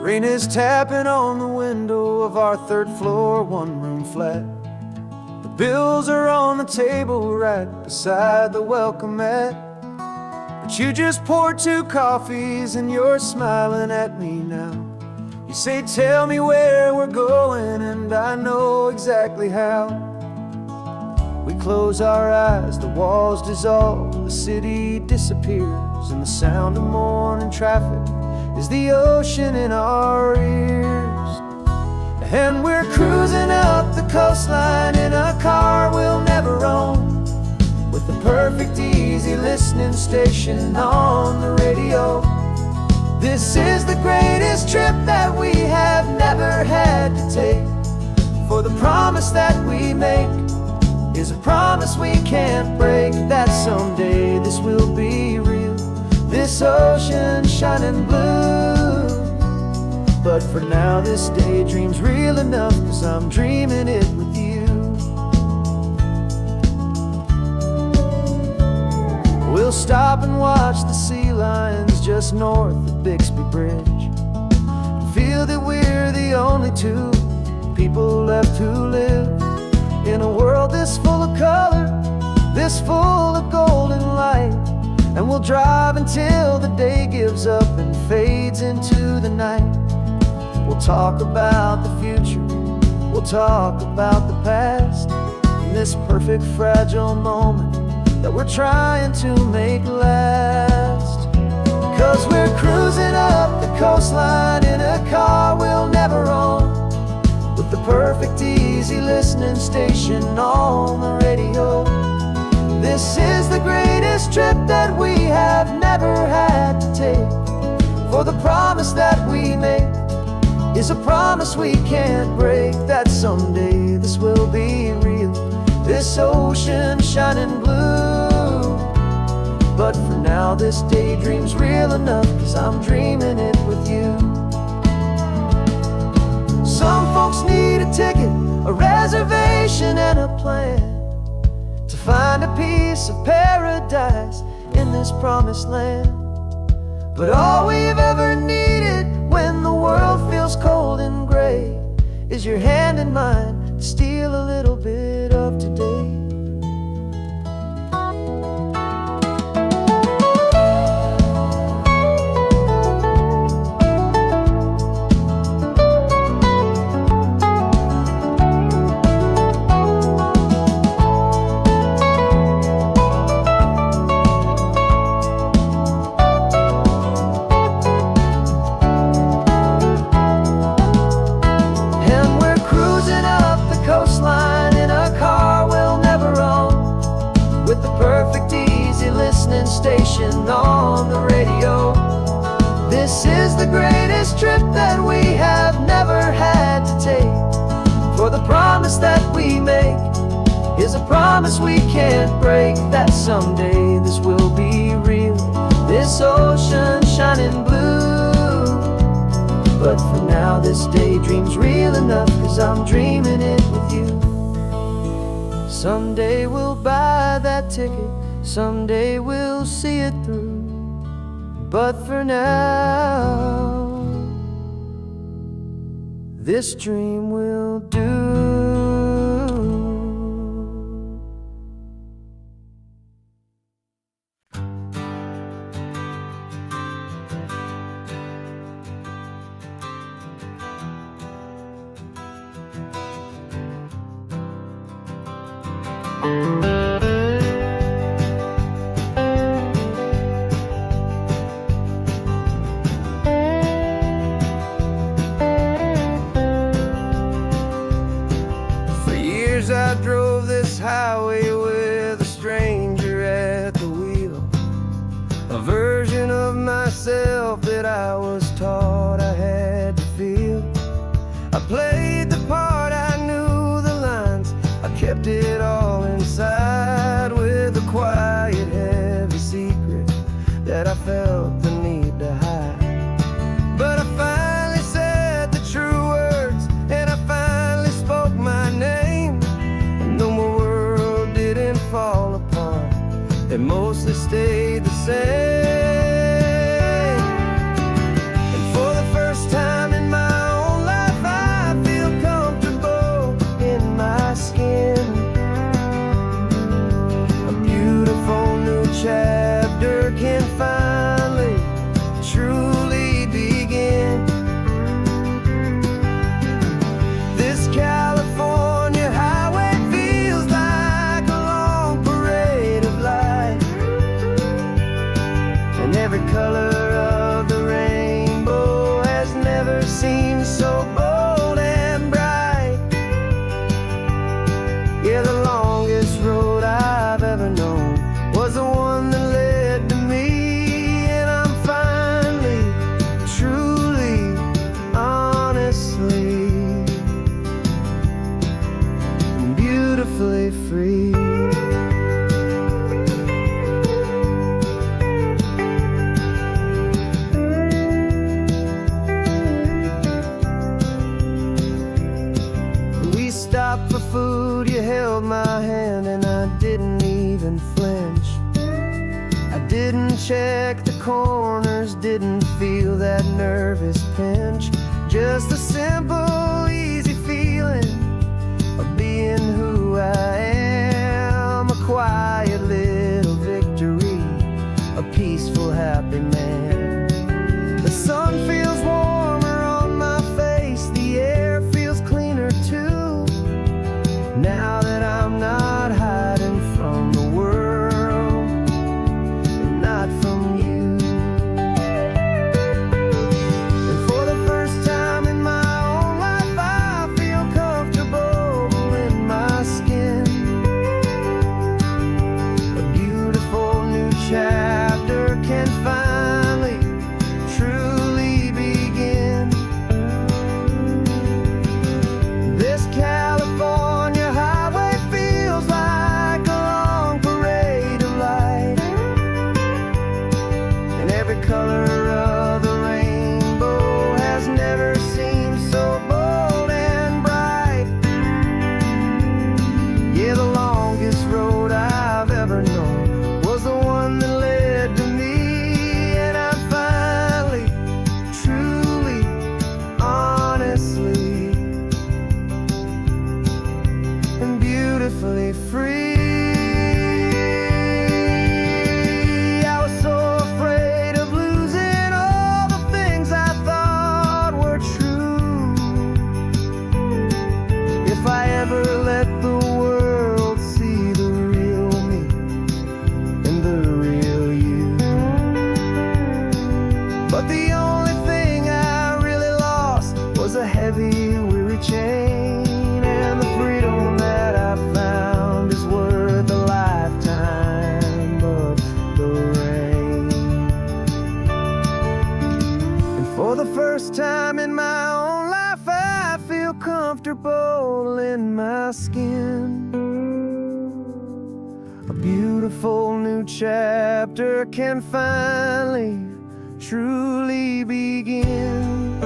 Rain is tapping on the window of our third floor, one-room flat. The bills are on the table right beside the welcome mat. But you just poured 2 coffees and you're smiling at me now. You say, tell me where we're going, and I know exactly how. We close our eyes, the walls dissolve, the city disappears, and the sound of morning traffic is the ocean in our ears. And we're cruising up the coastline in a car we'll never own, with the perfect easy listening station on the radio. This is the greatest trip that we have never had to take, for the promise that we make is a promise we can't break, that someday this will be real, this ocean shining blue. But for now this daydream's real enough, 'cause I'm dreaming it with you. We'll stop and watch the sea lions just north of Bixby Bridge, and feel that we're the only 2 people left who live in a world this full of color, this full of golden light. And we'll drive until the day gives up and fades into the night. We'll talk about the future, we'll talk about the past, in this perfect fragile moment that we're trying to make last. 'Cause we're cruising up the coastline in a car we'll never own, with the perfect easy listening station on the radio. This is the greatest trip that we have never had to take, for the promise that we make is a promise we can't break, that someday this will be real, this ocean shining blue. But for now this daydream's real enough, 'cause I'm dreaming it with you. Some folks need a ticket, a reservation and a plan, to find a piece of paradise in this promised land. But all we've ever needed when the world feels cold and gray is your hand in mine to steal a little bit of today. Station on the radio. This is the greatest trip that we have never had to take, for the promise that we make is a promise we can't break, that someday this will be real, this ocean shining blue. But for now this daydream's real enough, 'cause I'm dreaming it with you. Someday we'll buy that ticket, someday we'll see it through, but for now this dream will do. I drove this highway with a stranger at the wheel, a version of myself that I was taught I had to feel. I played the part, I knew the lines, I kept it all inside, with a quiet, heavy secret that I felt the need to hide. But I finally said the true words, and I finally spoke my name. Fall apart, it mostly stayed the same. And for the first time beautifully free. We stopped for food, you held my hand, and I didn't even flinch. I didn't check the corners, didn't feel that nervous pinch. Just a simple, easy feeling of being who I am. A quiet little victory, a peaceful, happy man. The sun feels warmer on my face, the air feels cleaner too. Now that I'm not hiding from the world, and not from you. And for the first time in my own life, I feel comfortable in my skin. A beautiful new chapter can finally, truly begin. This California highway feels like a long parade of light, and every color of the rainbow has never seemed so bold and bright. Yeah, the longest road I've ever known was the one that led to me, and I'm finally, truly, honestly, and beautifully free. I was so afraid of losing all the things I thought were true. If I ever let the world see the real me and the real you. But the only thing I really lost was a heavy, weary chain, and the freedom that I found is worth a lifetime of the rain. And for the first time in my own life, I feel comfortable in my skin. A beautiful new chapter can finally, truly begin.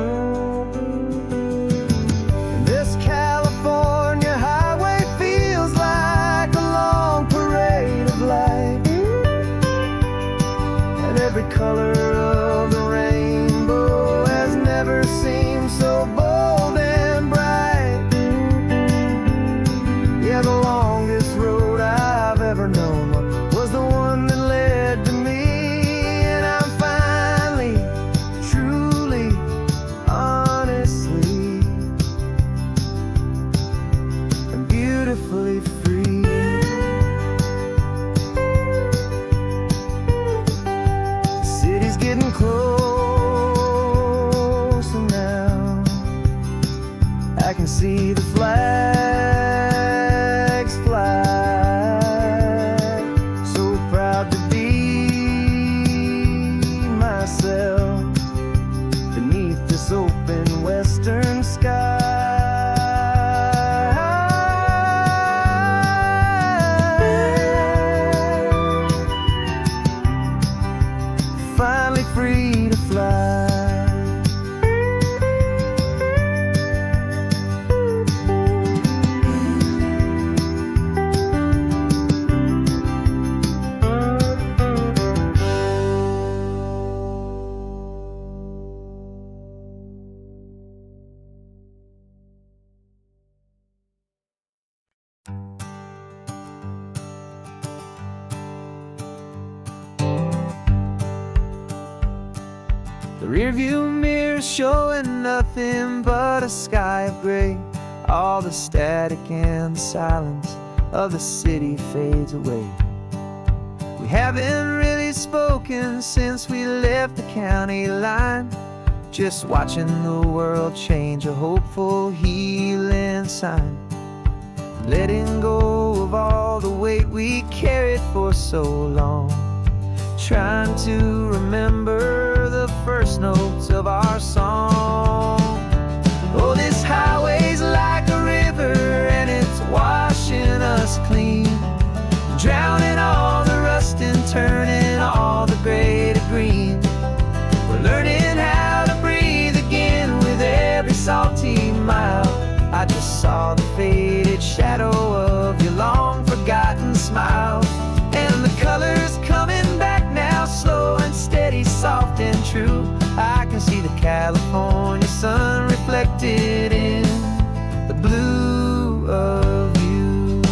And this California highway feels like a long parade of light, and every color of the rainbow has never seemed so bold and bright. Yeah, the longest road I've ever known was the one that led to me, and I'm finally, truly, honestly, and beautifully free. The city's getting closer now. I can see the flags fly. So proud to be myself beneath this open western sky. Finally free to fly. The rearview mirror's showing nothing but a sky of gray. All the static and the silence of the city fades away. We haven't really spoken since we left the county line, just watching the world change, a hopeful healing sign. Letting go of all the weight we carried for so long, trying to remember the first notes of our song. Oh, this highway's like a river and it's washing us California sun reflected in the blue of you.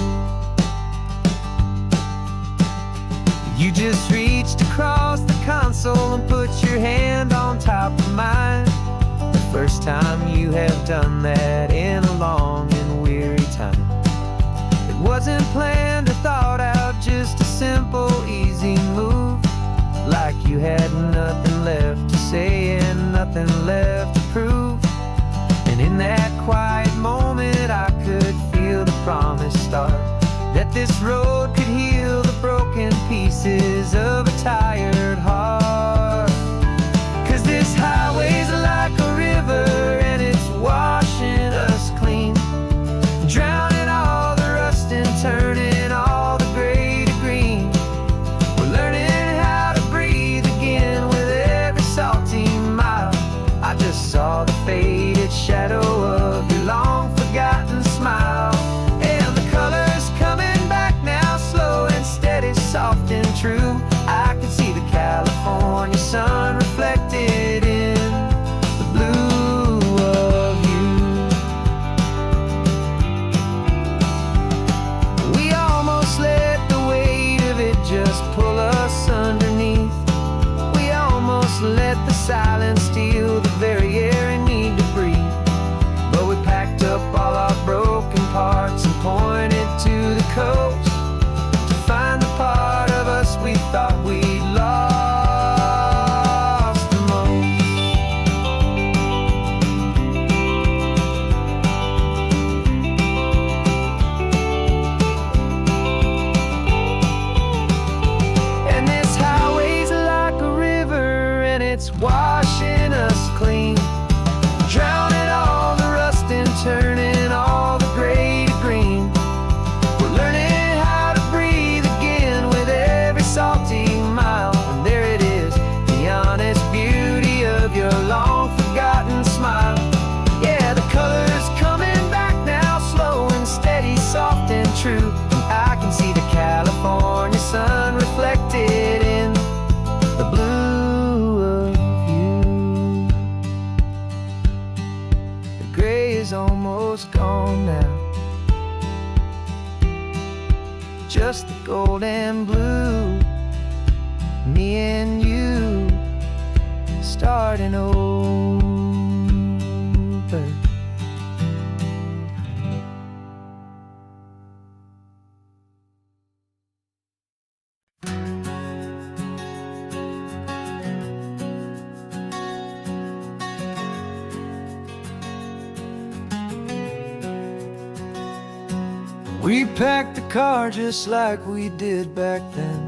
You just reached across the console and put your hand on top of mine. The first time you have done that in a long and weary time. It wasn't planned or thought out, just a simple, easy move. Like you had nothing left to say and nothing left to prove. And in that quiet moment I could feel the promise start, that this road could heal the broken pieces of a tired heart. 'Cause this highway's like a river and it's washing us clean, drowning all the rust and turning all the gray to green. We're learning how to breathe again with every salty mile. I just saw the faded shadow of your long forgotten smile. And the colors coming back now, slow and steady, soft and true. I could see the California sun reflected in the blue of you. We almost let the weight of it just pull us underneath. We almost let the silence steal the very air we need to breathe. But we packed up all our broken parts and pointed to the coast to find the part of us we thought we'd lost the most. And this highway's like a river and it's washing us clean, drowning all the rust and turning all the gray to green. We're learning how to breathe again with every salty mile. And there it is, the honest beauty of your long forgotten smile. Yeah, the colors coming back now, slow and steady, soft and true. I can see the California sun reflected in the blue of you. The gray is almost gone now, just the gold and blue. Me and you starting over. We packed the car just like we did back then,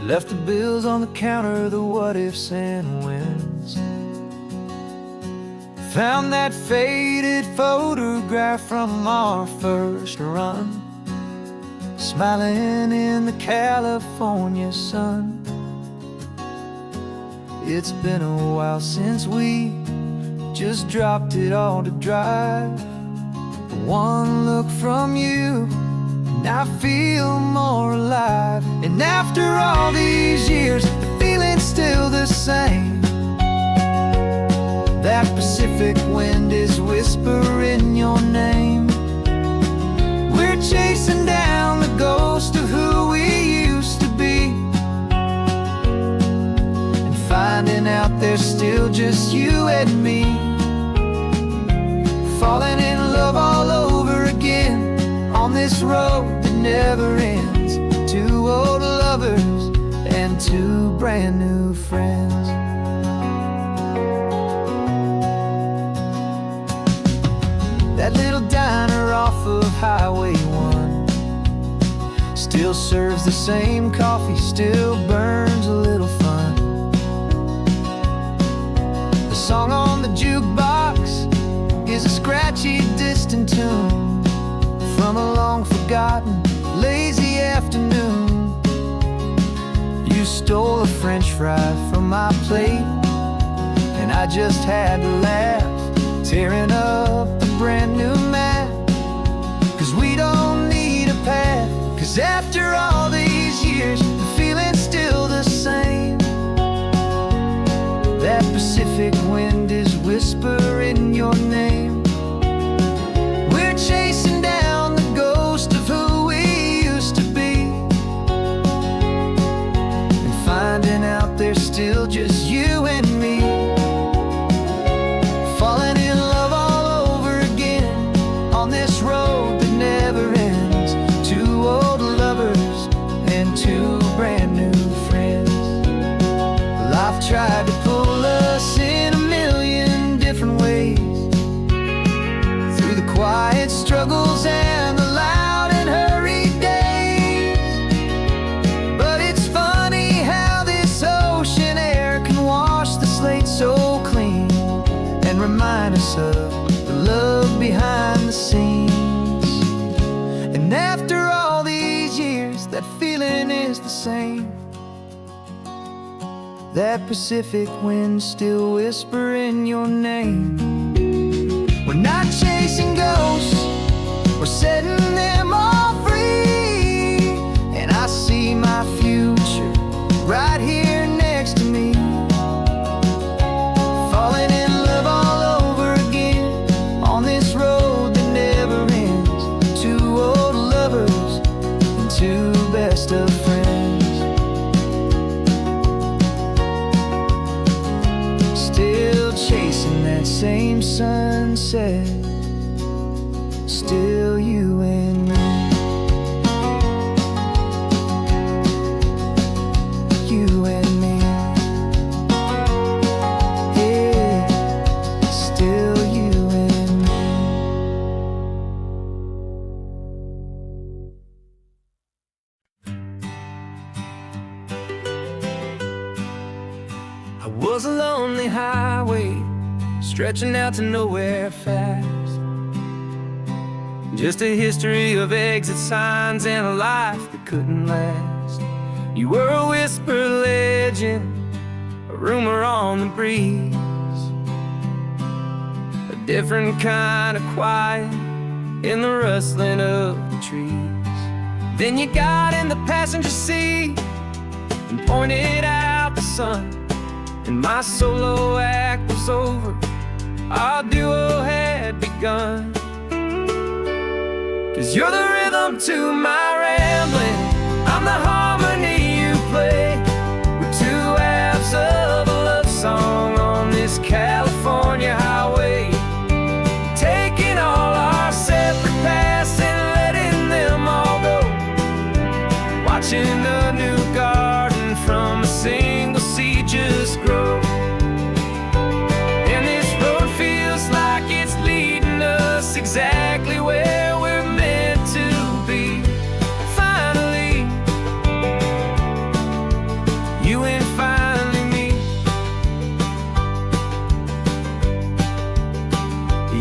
left the bills on the counter, the what ifs and whens. Found that faded photograph from our first run, smiling in the California sun. It's been a while since we just dropped it all to drive. One look from you and I feel more alive. And after all these years, the feeling's still the same. That Pacific wind is whispering your name. We're chasing down the ghost of who we used to be, and finding out there's still just you and me. Falling in love all over again on this road that never ends. Two old lovers and two brand new friends. That little diner off of Highway 1 still serves the same coffee, still burns a little fun. The song on the jukebox is a scratchy, distant tune from a long forgotten, lazy afternoon. You stole a French fry from my plate, and I just had to laugh, tearing up the brand new map. 'Cause we don't need a path, 'cause after all these years, the feeling's still the same. And after all these years, that feeling is the same. That Pacific wind still whispering your name. We're not chasing ghosts, we're setting them all free. And I see my future right here next to me, falling in love all over again on this road that never ends. Two old lovers and two best of friends, still chasing that same sunset. Still you and me, you and me, yeah, still you and me. I was a lonely highway stretching out to nowhere fast, just a history of exit signs and a life that couldn't last. You were a whisper legend, a rumor on the breeze, a different kind of quiet in the rustling of the trees. Then you got in the passenger seat and pointed out the sun, and my solo act was over, our duo had begun. 'Cause you're the rhythm to my rambling, I'm the harmony you play. We're two halves of a love song on this California highway, taking all our separate paths and letting them all go, watching a new garden from a single seed just grow. And this road feels like it's leading us exactly where we're to be. Finally, you and finally me.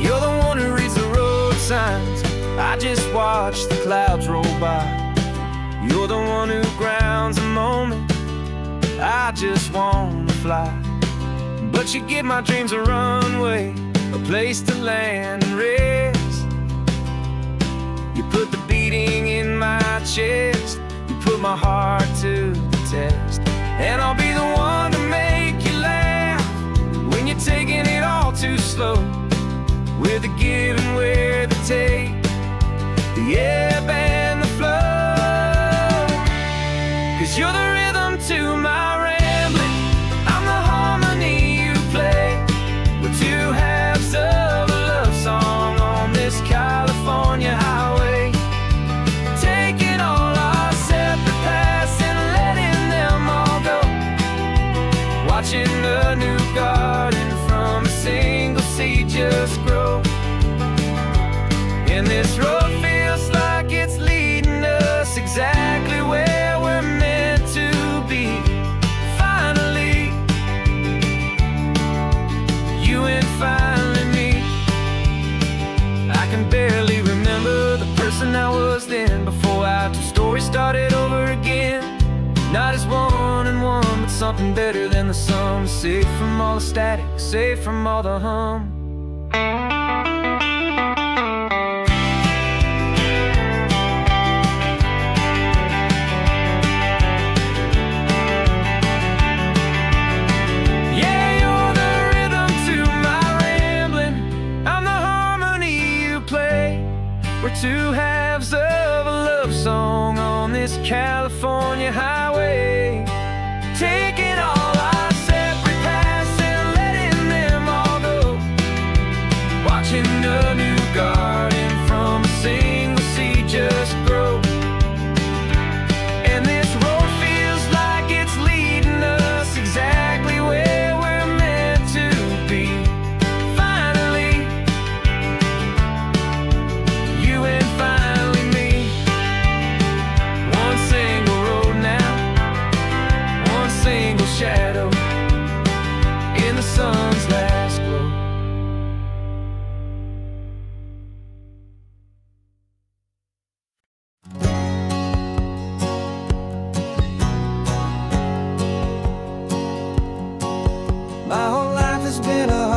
You're the one who reads the road signs, I just watch the clouds roll by. You're the one who grounds a moment, I just wanna fly. But you give my dreams a runway, a place to land and rest. You put the beating in my chest, you put my heart to the test. And I'll be the one to make you laugh when you're taking it all too slow. We're the give and we're the take, the ebb and the flow. 'Cause you're the rhythm to my rambling, I'm the harmony you play. We're two halves of a love song on this California highway, taking all our separate paths and letting them all go, watching a new garden from a single seed just grow. And this road feels like it's leading us exactly where we're meant to be. Finally, you and finally me. I can barely remember the person I was then, before our two stories started over again. Not as one and one, but something better than the sum. Safe from all the static, safe from all the hum. Yeah, you're the rhythm to my rambling, I'm the harmony you play. We're two halves of a love song on this California highway, taking all our separate paths and letting them all go, watching a new garden from a single seed just grow. And this road feels like it's leading us exactly where we're meant to be. Finally, you and finally me. One single road now, one single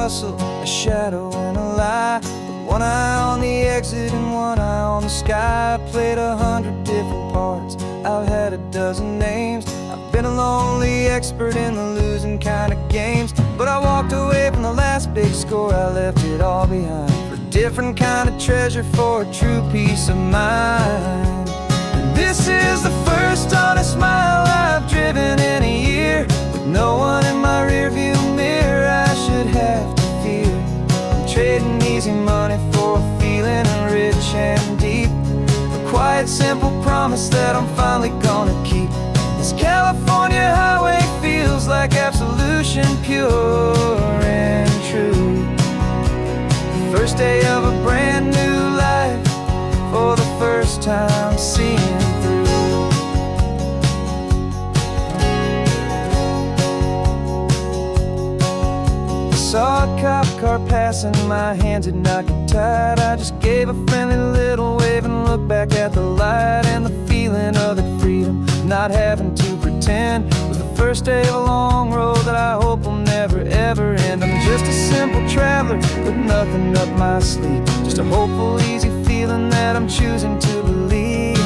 hustle, a shadow and a lie. With one eye on the exit and one eye on the sky. I played 100 different parts, I've had a dozen names. I've been a lonely expert in the losing kind of games. But I walked away from the last big score, I left it all behind. For a different kind of treasure, for a true peace of mind. And this is the first honest mile I've driven in a year. With no one in my rearview mirror I should have to fear. I'm trading easy money for a feeling rich and deep. A quiet, simple promise that I'm finally gonna keep. This California highway feels like absolution, pure and true. The first day of a brand new life, for the first time seeing through. Saw a cop car passing, my hands had not got tied. I just gave a friendly little wave and looked back at the light. And the feeling of that freedom, not having to pretend, was the first day of a long road that I hope will never ever end. I'm just a simple traveler with nothing up my sleeve, just a hopeful, easy feeling that I'm choosing to believe.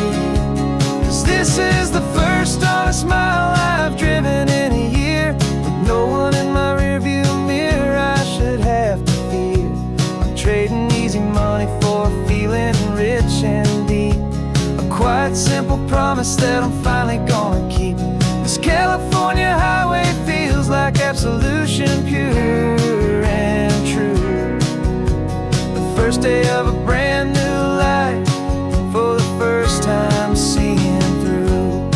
'Cause this is the first honest mile I've driven in a year. With no one in my rearview mirror I should have to fear. I'm trading easy money for a feeling rich and deep. A quiet, simple promise that I'm finally gonna keep. This California highway feels like absolution, pure and true. The first day of a brand new life, for the first time seeing through.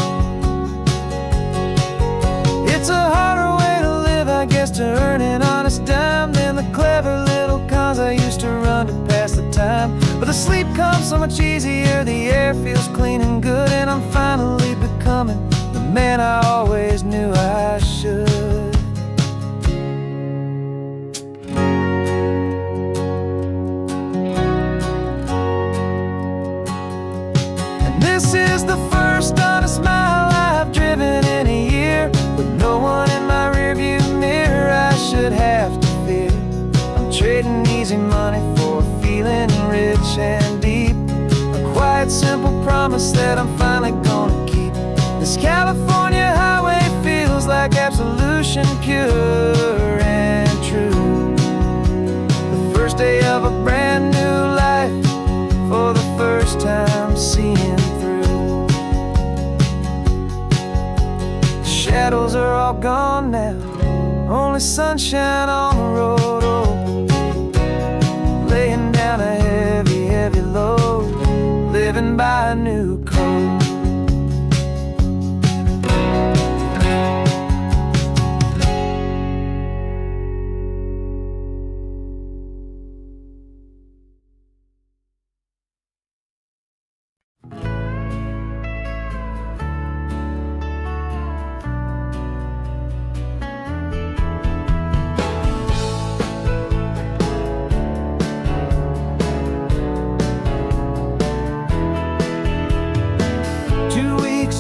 It's a harder way to live, I guess, to earn an honest dime than the clever little cons I used to run to pass the time. But the sleep comes so much easier, the air feels clean and good, and I'm finally becoming the man I always knew I should. And this is the first honest mile I've driven in a year. With no one in my rearview mirror I should have to fear. I'm trading easy money for a feeling rich and deep. A quiet, simple promise that I'm finally gonna keep. This California highway feels like absolution, pure and true. The first day of a brand new life, for the first time seeing through. The shadows are all gone now, only sunshine on the road. Oh, laying down a heavy, heavy load, living by a new code.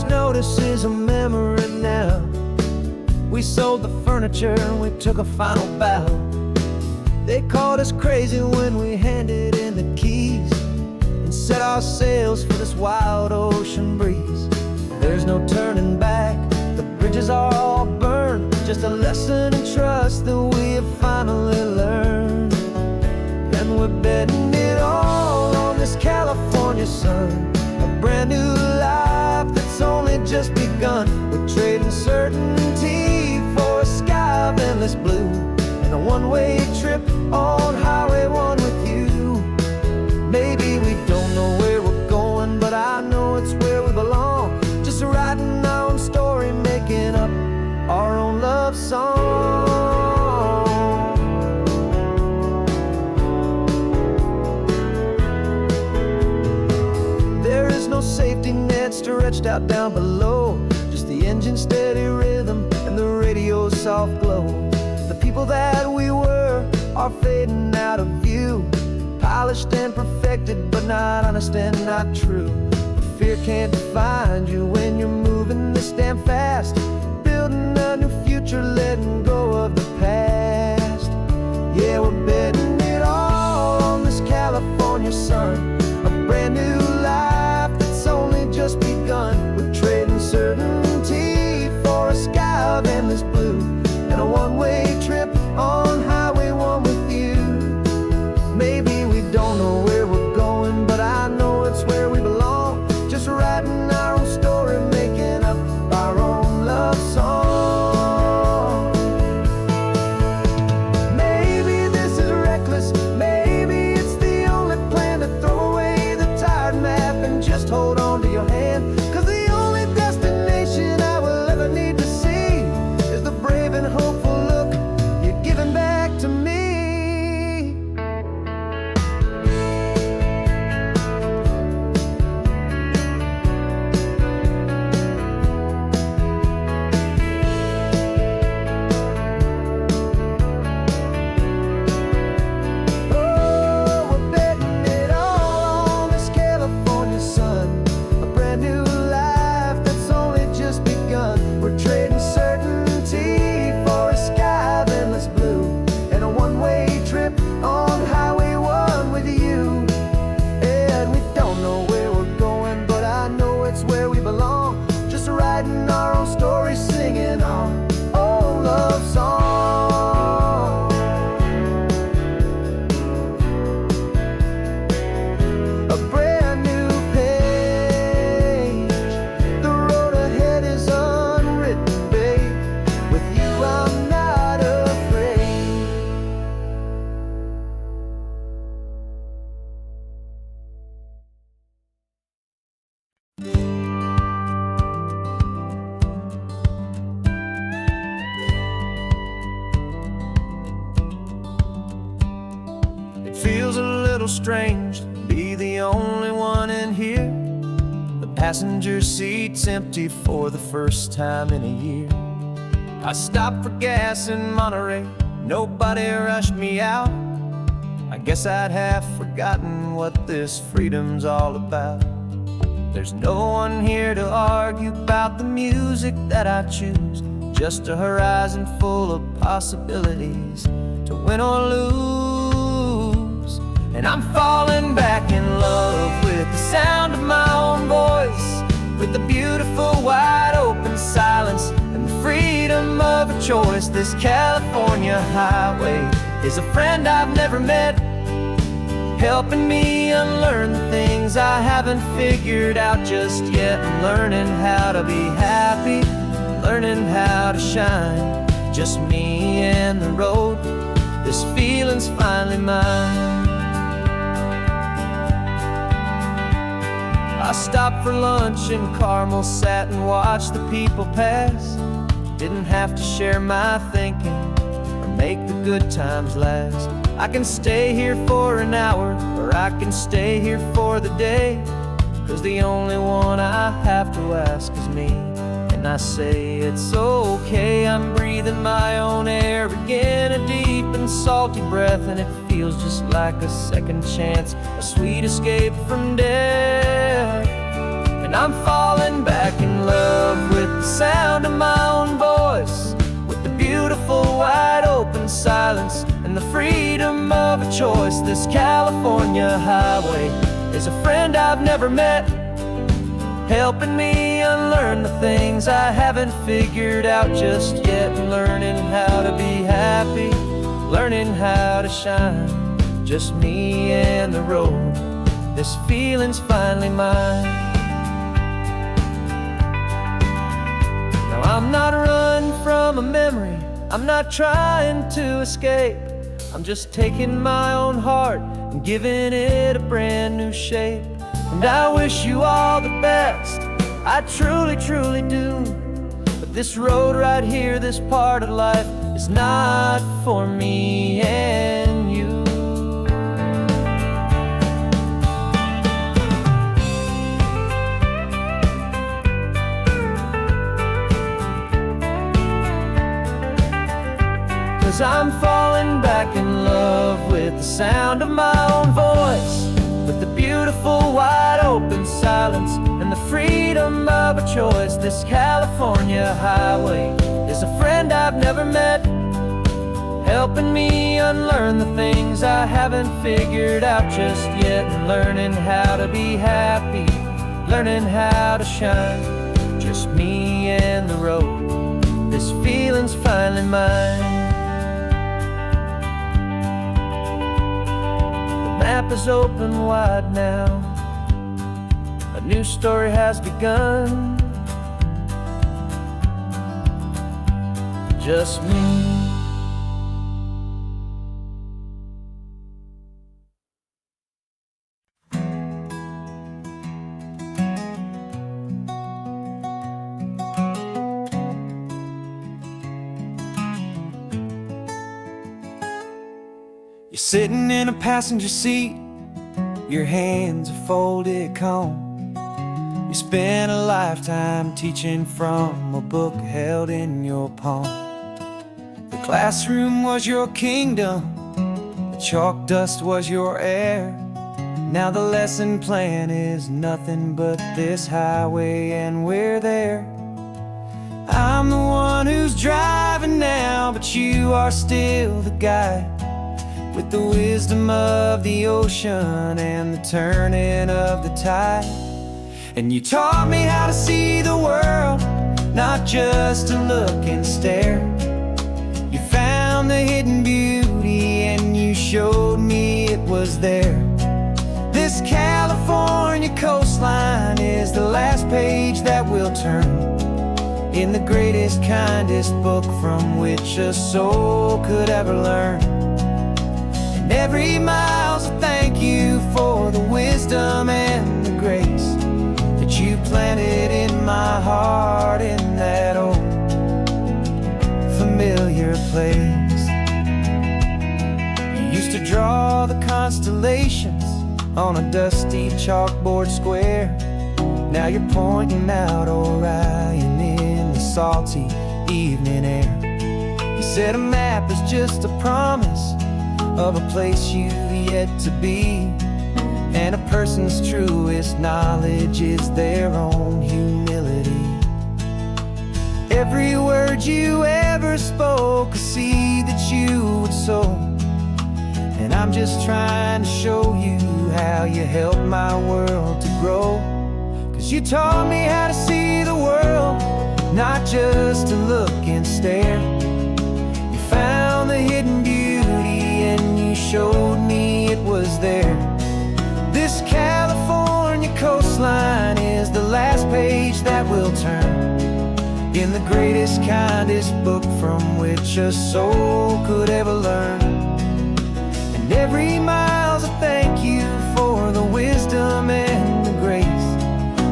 Notice is a memory now. We sold the furniture and we took a final bow. They called us crazy when we handed in the keys and set our sails for this wild ocean breeze. There's no turning back, the bridges are all burned. Just a lesson in trust that we have finally learned. And we're betting it all on this California sun, a brand new life that's only just begun. We're trading certainty for a sky of endless blue, and a one-way trip on Highway 1 with you. Maybe we don't know where we're going, but I know it's where we belong. Just writing our own story, making up our own love song. There is no safety net stretched out down below, just the engine's steady rhythm and the radio's soft glow. The people that we were are fading out of view, polished and perfected, but not honest and not true. Fear can't define you when you're moving this damn fast, building a new future, letting go of the past. Yeah, just hold on to your hand. 'Cause the only destination I will ever need to see is the brave and hopeful look you're giving back to me. Feels a little strange to be the only one in here. The passenger seat's empty for the first time in a year. I stopped for gas in Monterey, nobody rushed me out. I guess I'd have forgotten what this freedom's all about. There's no one here to argue about the music that I choose, just a horizon full of possibilities to win or lose. And I'm falling back in love with the sound of my own voice, with the beautiful wide open silence and the freedom of a choice. This California highway is a friend I've never met, helping me unlearn the things I haven't figured out just yet. I'm learning how to be happy, learning how to shine, just me and the road. This feeling's finally mine. I stopped for lunch in Carmel, sat and watched the people pass. Didn't have to share my thinking or make the good times last. I can stay here for an hour, or I can stay here for the day, 'cause the only one I have to ask is me. And I say it's okay, I'm breathing my own air again, a deep and salty breath, and it feels just like a second chance, a sweet escape from death. And I'm falling back in love with the sound of my own voice, with the beautiful wide open silence and the freedom of a choice. This California highway is a friend I've never met, helping me unlearn the things I haven't figured out just yet. Learning how to be happy, learning how to shine, just me and the road. This feeling's finally mine. Now I'm not running from a memory, I'm not trying to escape. I'm just taking my own heart and giving it a brand new shape. And I wish you all the best, I truly, truly do. But this road right here, this part of life, is not for me and you. 'Cause I'm falling back in love with the sound of my own voice, with the beautiful wide open silence and the freedom of a choice. This California highway is a friend I've never met, helping me unlearn the things I haven't figured out just yet. And learning how to be happy, learning how to shine, just me and the road. This feeling's finally mine. The map is open wide now, a new story has begun. Just me. You're sitting in a passenger seat, your hands are folded calm. You spent a lifetime teaching from a book held in your palm. The classroom was your kingdom, the chalk dust was your air. Now the lesson plan is nothing but this highway and we're there. I'm the one who's driving now, but you are still the guide, with the wisdom of the ocean and the turning of the tide. And you taught me how to see the world, not just to look and stare. You found the hidden beauty and you showed me it was there. This California coastline is the last page that we'll turn in the greatest, kindest book from which a soul could ever learn. And every mile's a thank you for the wisdom and the grace that you planted in my heart in that old familiar place. You used to draw the constellations on a dusty chalkboard square. Now you're pointing out Orion in the salty evening air. You said a map is just a promise of a place you've yet to be, and a person's truest knowledge is their own humility. Every word you ever spoke, a seed that you would sow, and I'm just trying to show you how you helped my world to grow. 'Cause you taught me how to see the world, not just to look and stare. You found the hidden beauty and you showed me it was there. This California coastline is the last page that we'll turn in the greatest, kindest book from which a soul could ever learn. And every mile's a thank you for the wisdom and the grace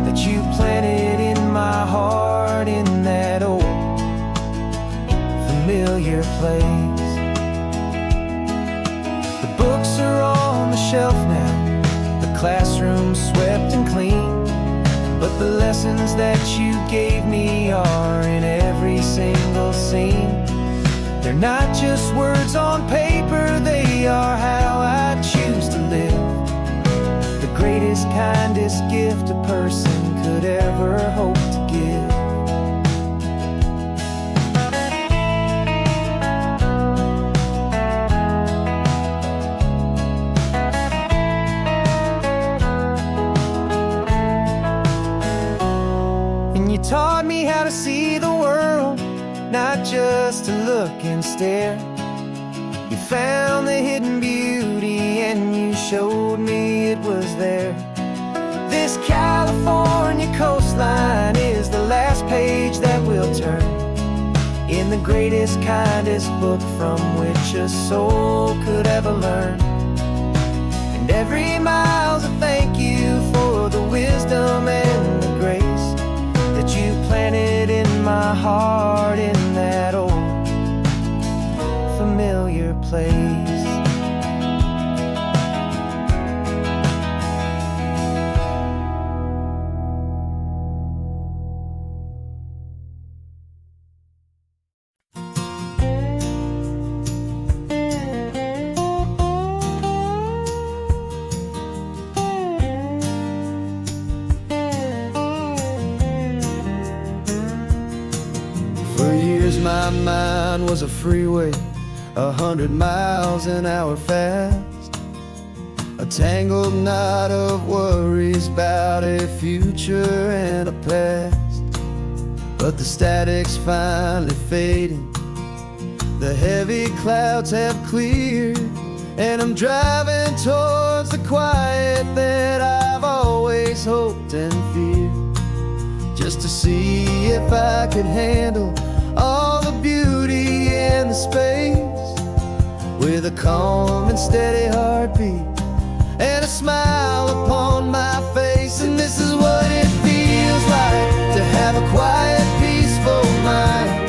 that you planted in my heart in that old familiar place. The books are on the shelf now, the classroom swept and clean, but the lessons that you gave me are in every single scene. They're not just words on paper, they are how I choose to live. The greatest, kindest gift a person could ever hope to give. And you taught me how to see the world, not just to look and stare. You found the hidden beauty and you showed me it was there. This California coastline is the last page that we'll turn in the greatest, kindest book from which a soul could ever learn. And every mile's a thank you for the wisdom and the grace that you planted in my heart in that old familiar place. For years my mind was a freeway, 100 miles an hour fast, a tangled knot of worries about a future and a past. But the static's finally fading, the heavy clouds have cleared, and I'm driving towards the quiet that I've always hoped and feared, just to see if I could handle all the beauty and the space, with a calm and steady heartbeat and a smile upon my face. And this is what it feels like to have a quiet, peaceful mind.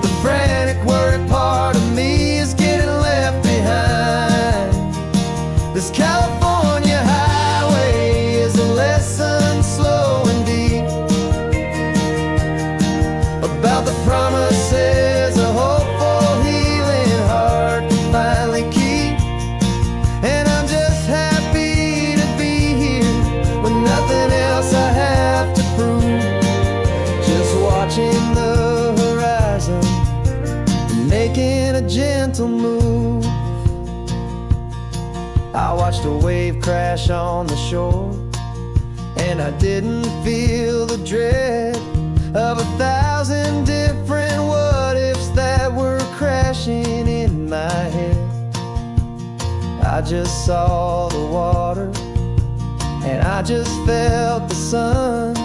The frantic, worried part of me is getting gentle move. I watched a wave crash on the shore, and I didn't feel the dread of 1,000 different what-ifs that were crashing in my head. I just saw the water, and I just felt the sun.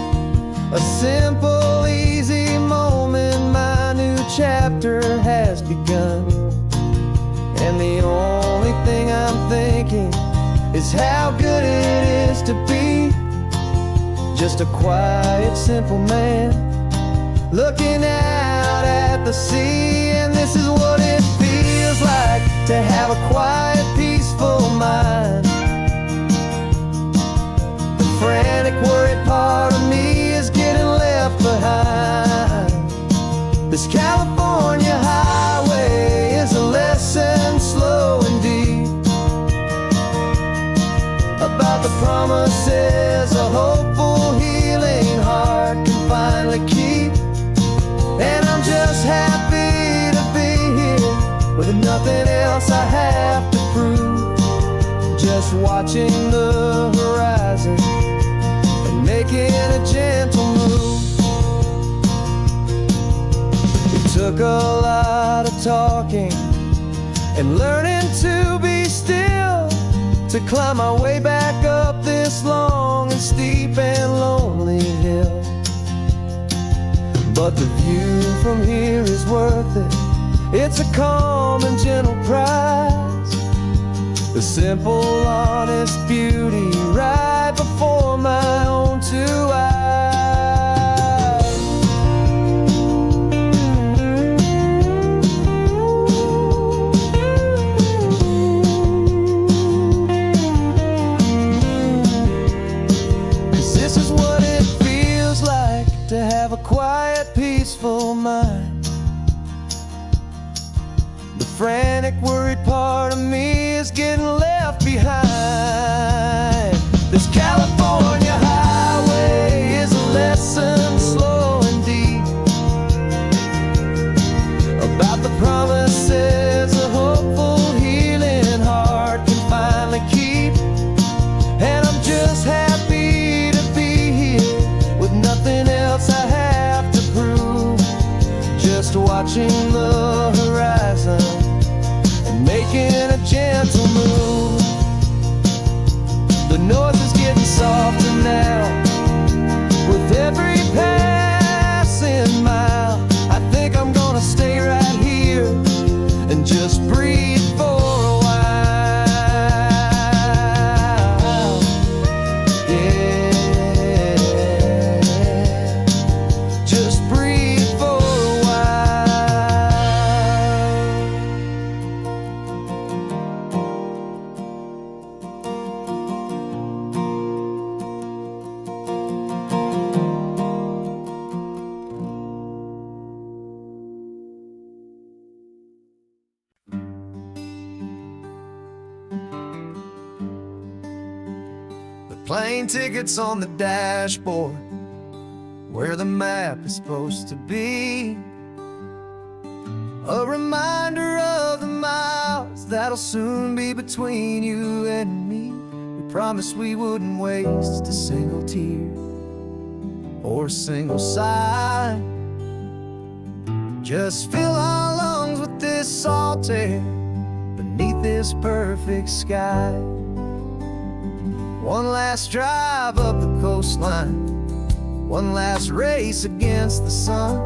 A simple, easy moment, my new chapter has begun. And the only thing I'm thinking is how good it is to be just a quiet, simple man looking out at the sea. And this is what it feels like to have a quiet, peaceful mind. The frantic, worried part of me is getting left behind. This California highway is a lesson, slow and deep, about the promises a hopeful, healing heart can finally keep. And I'm just happy to be here with nothing else I have to prove, just watching the horizon and making a gentle move. It took a lot of talking and learning to be still to climb my way back up this long and steep and lonely hill. But the view from here is worth it. It's a calm and gentle prize, the simple, honest beauty right before my own two eyes. This is what it feels like to have a quiet, peaceful mind. The frantic, worried part of me is getting left behind. This California highway is a lesson, slow and deep, about the promises a hopeful, healing heart can finally keep. And I'm just happy to be here with nothing else I have to prove, just watching the horizon and making a gentle move. The noise is getting softer now with every passing mile. I think I'm gonna stay right here and just breathe for a while. Yeah, just breathe for a plane tickets on the dashboard, where the map is supposed to be. A reminder of the miles that'll soon be between you and me. We promised we wouldn't waste a single tear or a single sigh. Just fill our lungs with this salt air beneath this perfect sky. One last drive up the coastline, one last race against the sun,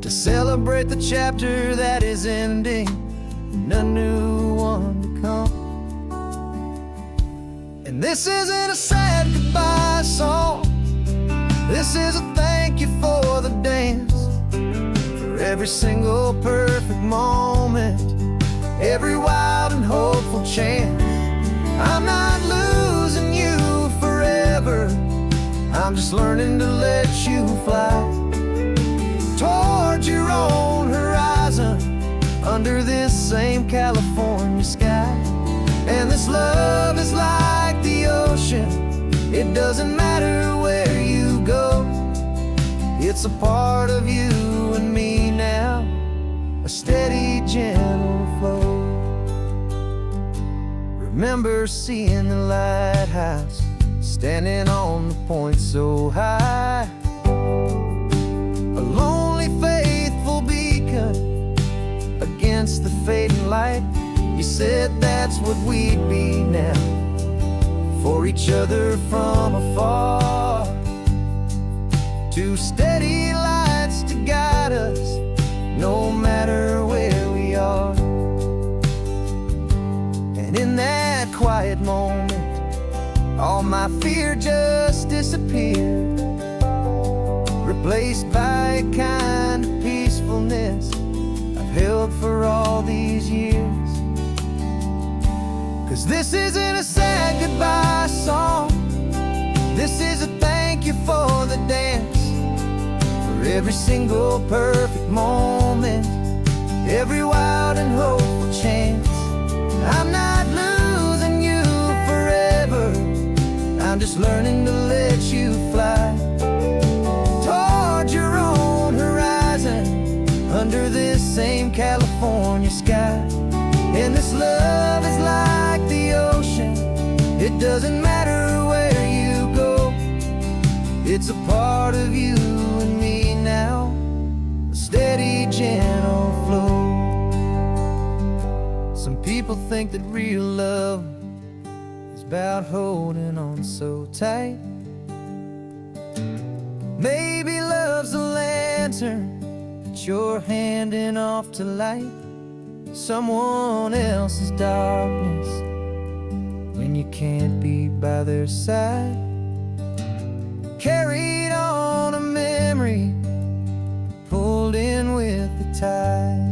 to celebrate the chapter that is ending and a new one to come. And this isn't a sad goodbye song, this is a thank you for the dance, for every single perfect moment, every wild and hopeful chance. I'm not losing you forever, I'm just learning to let you fly towards your own horizon under this same California sky. And this love is like the ocean, it doesn't matter where you go, it's a part of you and me now, a steady Remember seeing the lighthouse, standing on the point so high, a lonely faithful beacon against the fading light. You said that's what we'd be now, for each other from afar. Two steady lights to guide us, no matter where we are. And in that quiet moment, all my fear just disappeared, replaced by a kind of peacefulness I've held for all these years. 'Cause this isn't a sad goodbye song, this is a thank you for the dance, for every single perfect moment, every wild and hopeful chance. I'm not losing you forever, I'm just learning to let you fly toward your own horizon, under this same California sky. And this love is like the ocean, it doesn't matter where you go, it's a part of you and me now, a steady, gentle flow. Some people think that real love is about holding on so tight. Maybe love's a lantern that you're handing off to light someone else's darkness when you can't be by their side. Carried on a memory, pulled in with the tide.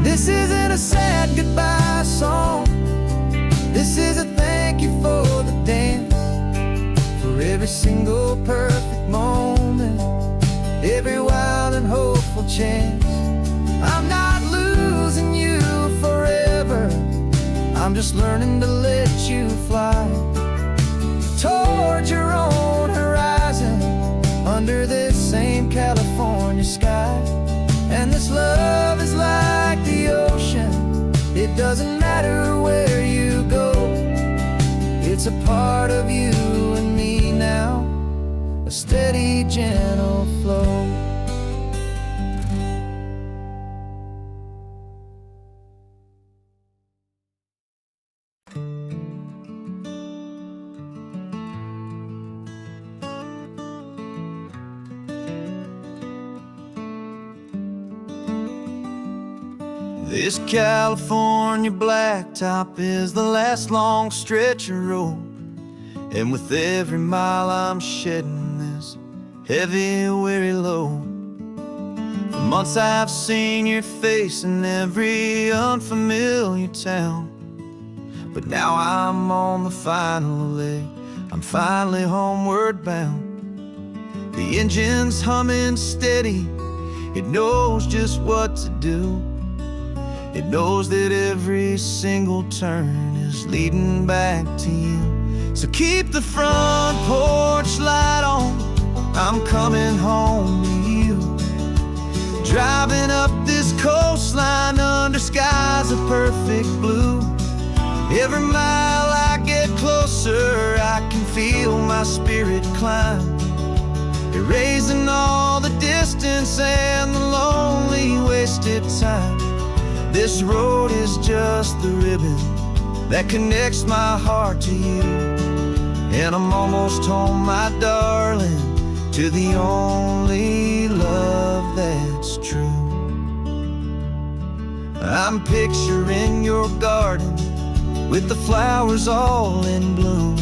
This isn't a sad goodbye song, this is a thank you for the dance, for every single perfect moment, every wild and hopeful chance. I'm not losing you forever, I'm just learning to let you fly toward your own horizon, under this same California sky. And this love is like the ocean, it doesn't matter where you go, it's a part of you and me now, a steady, gentle flow. This California blacktop is the last long stretch of road, and with every mile I'm shedding this heavy, weary load. For months I've seen your face in every unfamiliar town, but now I'm on the final leg, I'm finally homeward bound. The engine's humming steady, it knows just what to do. It knows that every single turn is leading back to you. So keep the front porch light on, I'm coming home to you. Driving up this coastline under skies of perfect blue. Every mile I get closer, I can feel my spirit climb, erasing all the distance and the lonely wasted time. This road is just the ribbon that connects my heart to you, and I'm almost home, my darling, to the only love that's true. I'm picturing your garden with the flowers all in bloom.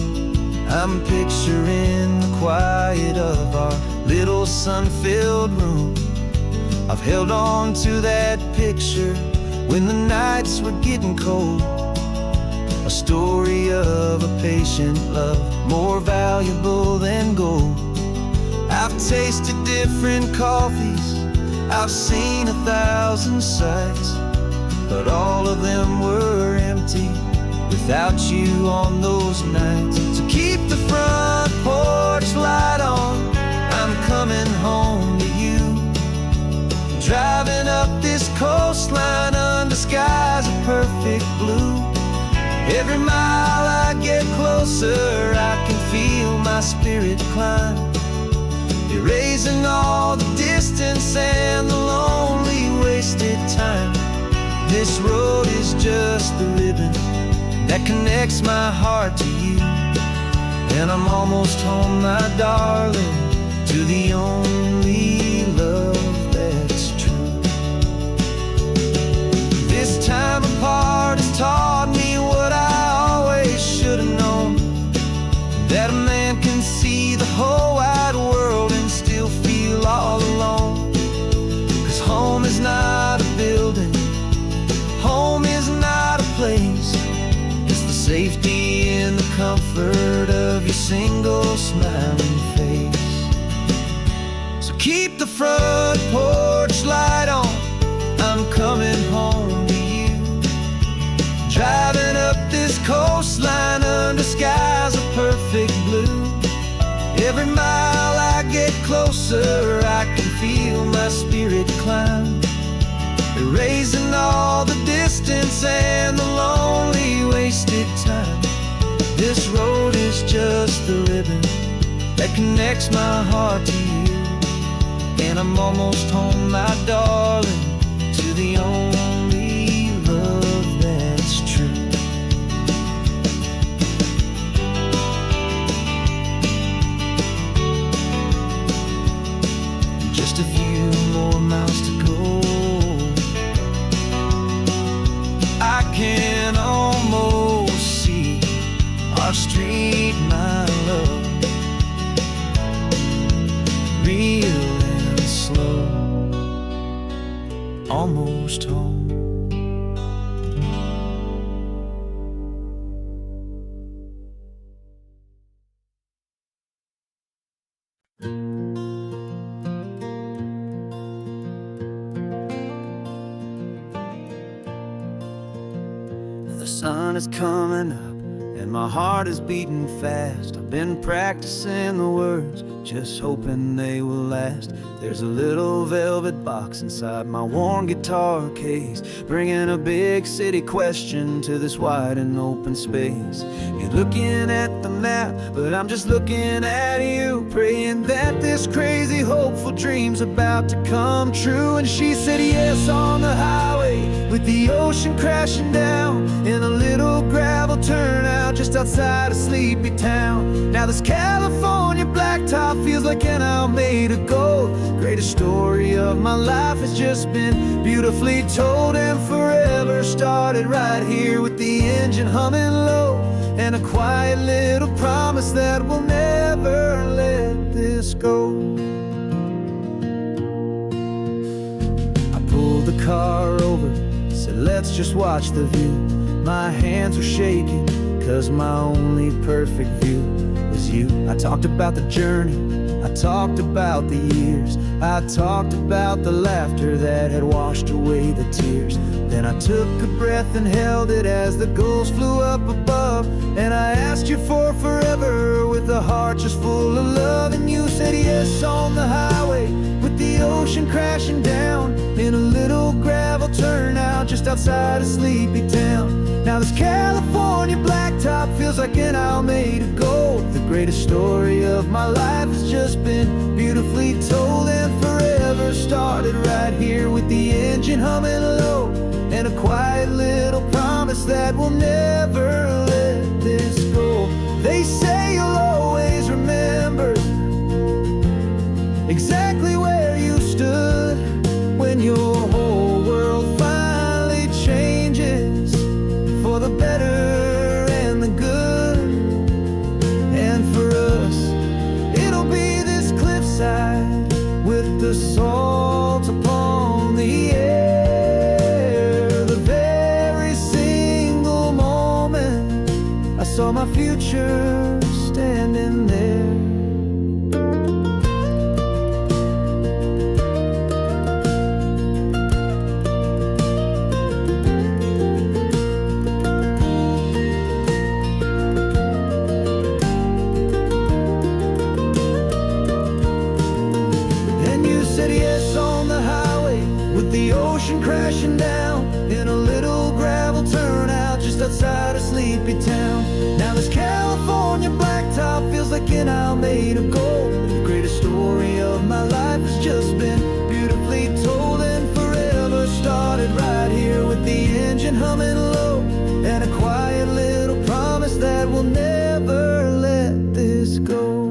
I'm picturing the quiet of our little sun-filled room. I've held on to that picture when the nights were getting cold, a story of a patient love, more valuable than gold. I've tasted different coffees, I've seen 1,000 sights, but all of them were empty without you on those nights. So keep the front porch light on, I'm coming home to you. Driving up this coastline under skies of perfect blue. Every mile I get closer, I can feel my spirit climb, erasing all the distance and the lonely wasted time. This road is just the ribbon that connects my heart to you, and I'm almost home, my darling, to the only love that's true. This time apart has taught me what I always should have known, that a man can see the whole wide world and still feel all alone. 'Cause home is not a building, home is not a place, it's the safety and the comfort of your single smiling face. So keep the front porch light on, I'm coming home to you. Driving up this coastline under skies of perfect blue. Every mile I get closer, I can feel my spirit climb, erasing all the distance and the lonely wasted time. This road is just the ribbon that connects my heart to you, and I'm almost home, my darling, to the only love that's true. Just a few more miles to go, I can almost see our street, my love, real and slow, almost home. The sun is coming up and my heart is beating fast. I've been practicing the words, just hoping they will last. There's a little velvet box inside my worn guitar case, bringing a big city question to this wide and open space. You're looking at the map, but I'm just looking at you, praying that this crazy hopeful dream's about to come true. And she said yes on the highway, with the ocean crashing down in a little gravel turnout just outside of Sleepy Town. Now this California blacktop feels like an hour made of gold. Greatest story of my life has just been beautifully told, and forever started right here with the engine humming low, and a quiet little promise that we'll never let this go. I pulled the car over, said let's just watch the view. My hands were shaking, 'cause my only perfect view was you. I talked about the journey, I talked about the years, I talked about the laughter that had washed away the tears. Then I took a breath and held it as the gulls flew up above, and I asked you for forever with a heart just full of love. And you said yes on the highway, with the ocean crashing down in a little gravel turnout just outside of Sleepy Town. Now this California blacktop feels like an hour made of gold. The greatest story of my life has just been beautifully told, and forever started right here with the engine humming low, and a quiet little promise that we'll never let this go. They say you'll always remember exactly where you stood when your whole world finally changes for the better and the good. And for us, it'll be this cliffside with the salt upon the air. The very single moment I saw my future standing there. feels like an isle made of gold. The greatest story of my life has just been beautifully told, and forever started right here with the engine humming low, and a quiet little promise that we'll never let this go.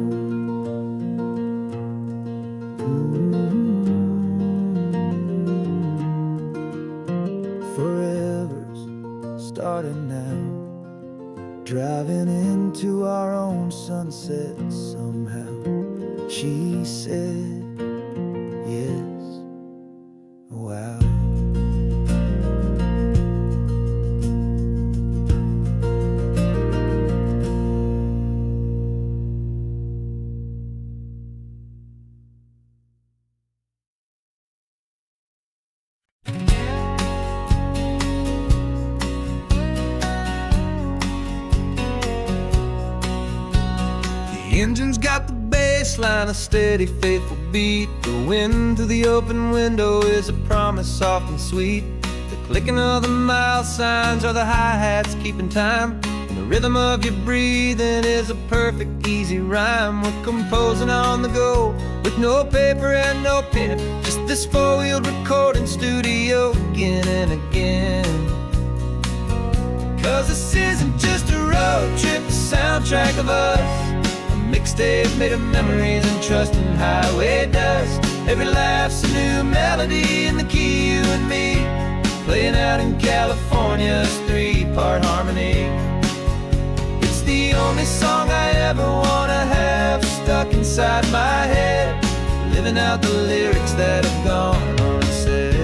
Forever's started now, driving into our own sunset somehow. She said, yes, wow. The engine's got the bass line, a steady, faithful beat. The wind through the open window is a promise soft and sweet. The clicking of the mile signs are the hi-hats keeping time, and the rhythm of your breathing is a perfect, easy rhyme. We're composing on the go with no paper and no pen, just this four-wheeled recording studio again and again. 'Cause this isn't just a road trip, the soundtrack of us. Mixtape made of memories and trust in highway dust. Every laugh's a new melody in the key, you and me, playing out in California's three-part harmony. It's the only song I ever wanna have stuck inside my head, living out the lyrics that have gone unsaid.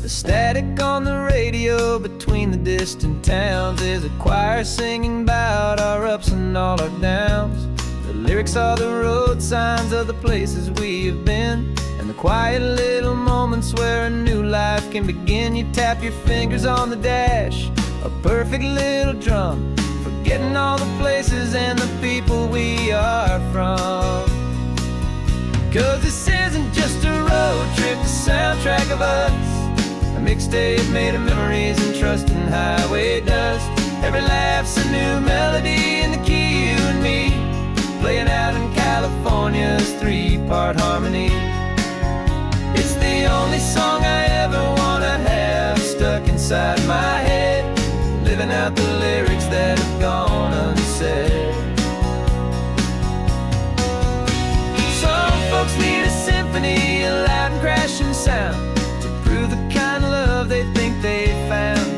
The static on the radio between the distant towns is a choir singing about our ups and all our downs. The lyrics are the road signs of the places we have been, and the quiet little moments where a new life can begin. You tap your fingers on the dash, a perfect little drum, forgetting all the places and the people we are from. 'Cause this isn't just a road trip, the soundtrack of us. A mixtape made of memories and trust in highway dust. Every laugh's a new melody in the key, you and me, playing out in California's three-part harmony. It's the only song I ever wanna have stuck inside my head, living out the lyrics that have gone unsaid. Some folks need a symphony, a loud and crashing sound, the kind of love they think they found.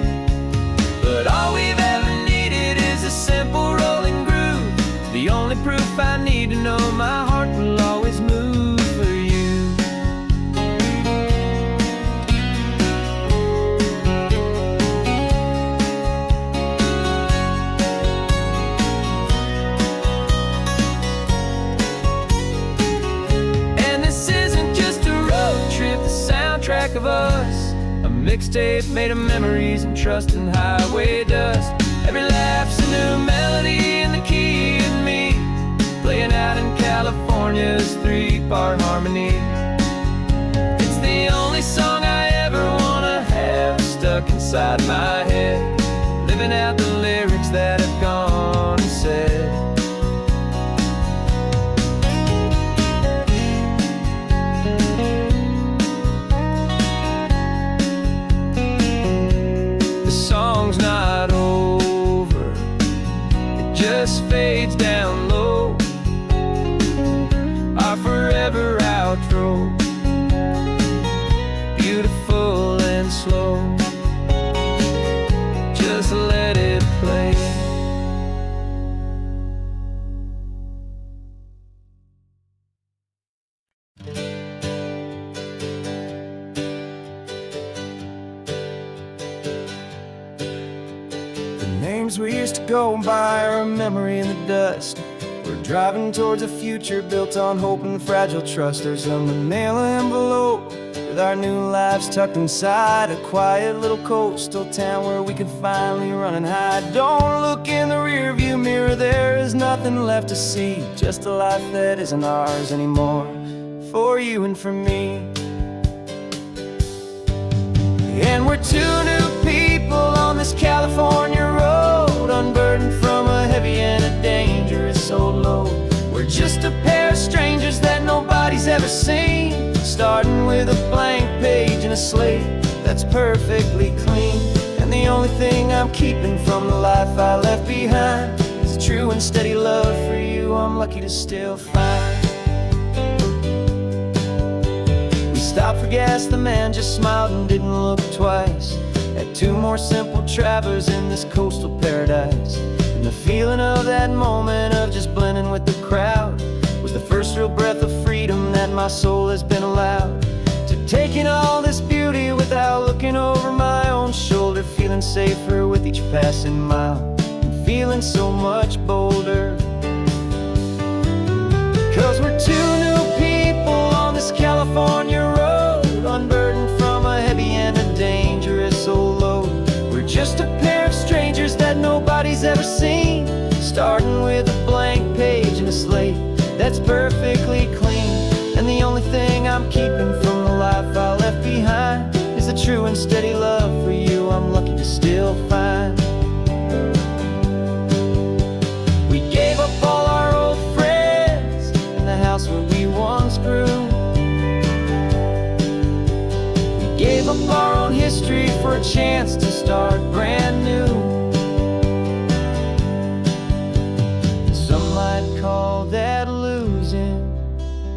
But all we've ever needed is a simple rolling groove, the only proof I need to know my heart will always move for you. And this isn't just a road trip, the soundtrack of us. A mixtape made of memories and trust in highway dust. Every laugh's a new melody in the key, and me, playing out in California's three-part harmony. It's the only song I ever wanna have stuck inside my head, living out the lyrics that have gone unsaid. Song's not over, it just fades down low, our forever outro, beautiful and slow. Just let it play. Names we used to go by are a memory in the dust. We're driving towards a future built on hope and fragile trust. There's a manila envelope with our new lives tucked inside, a quiet little coastal town where we can finally run and hide. Don't look in the rearview mirror, there is nothing left to see, just a life that isn't ours anymore, for you and for me. And we're two new people on this California road, unburdened from ever seen. Starting with a blank page and a slate that's perfectly clean. And the only thing I'm keeping from the life I left behind is a true and steady love for you I'm lucky to still find. We stopped for gas, the man just smiled and didn't look twice. Had two more simple travelers in this coastal paradise. And the feeling of that moment of just blending with the crowd was the first real breath of freedom that my soul has been allowed to take in all this beauty without looking over my own shoulder. Feeling safer with each passing mile and feeling so much bolder. 'Cause we're two new people on this California road, unburdened from a heavy and a dangerous old load. We're just a pair of strangers that nobody's ever seen, starting with a blank page and a slate that's perfectly clean. And the only thing I'm keeping from the life I left behind is a true and steady love for you I'm lucky to still find. We gave up all our old friends in the house where we once grew. We gave up our own history for a chance to start brand new. Some might call that losing,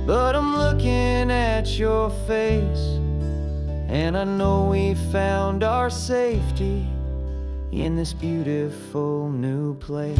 but I'm looking at your face, and I know we found our safety in this beautiful new place.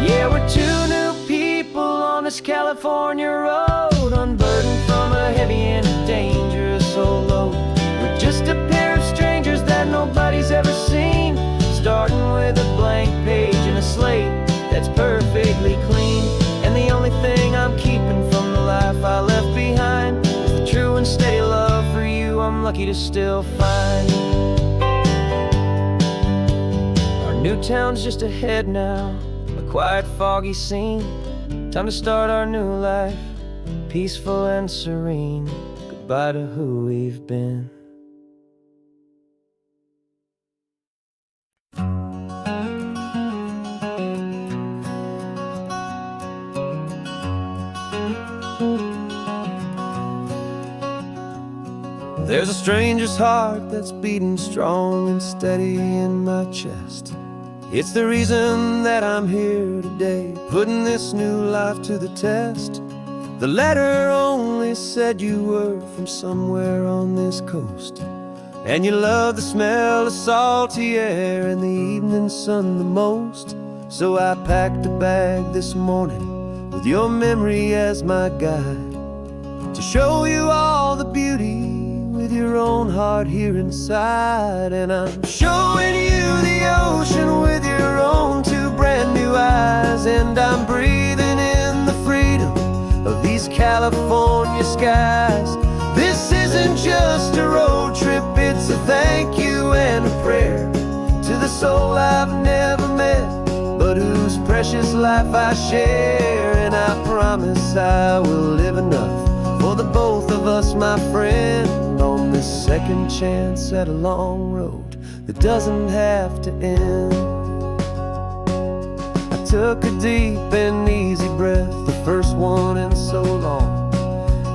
Yeah, we're two new people on this California road, unburdened from a heavy and dangerous old load. We're just a pair of strangers that nobody's ever seen, starting with a blank page and a slate that's perfectly clean. And the only thing I'm keeping from the life I left behind is the true and steady love for you I'm lucky to still find. Our new town's just ahead now, a quiet, foggy scene. Time to start our new life, peaceful and serene. Goodbye to who we've been. There's a stranger's heart that's beating strong and steady in my chest. It's the reason that I'm here today, putting this new life to the test. The letter only said you were from somewhere on this coast, and you love the smell of salty air and the evening sun the most. So I packed a bag this morning with your memory as my guide, to show you all the beauty with your own heart here inside. And I'm showing you the ocean with your own two brand new eyes, and I'm breathing in the freedom of these California skies. This isn't just a road trip, it's a thank you and a prayer to the soul I've never met, but whose precious life I share. And I promise I will live enough for the both of us, my friend, on this second chance at a long road that doesn't have to end. I took a deep and easy breath, the first one in so long,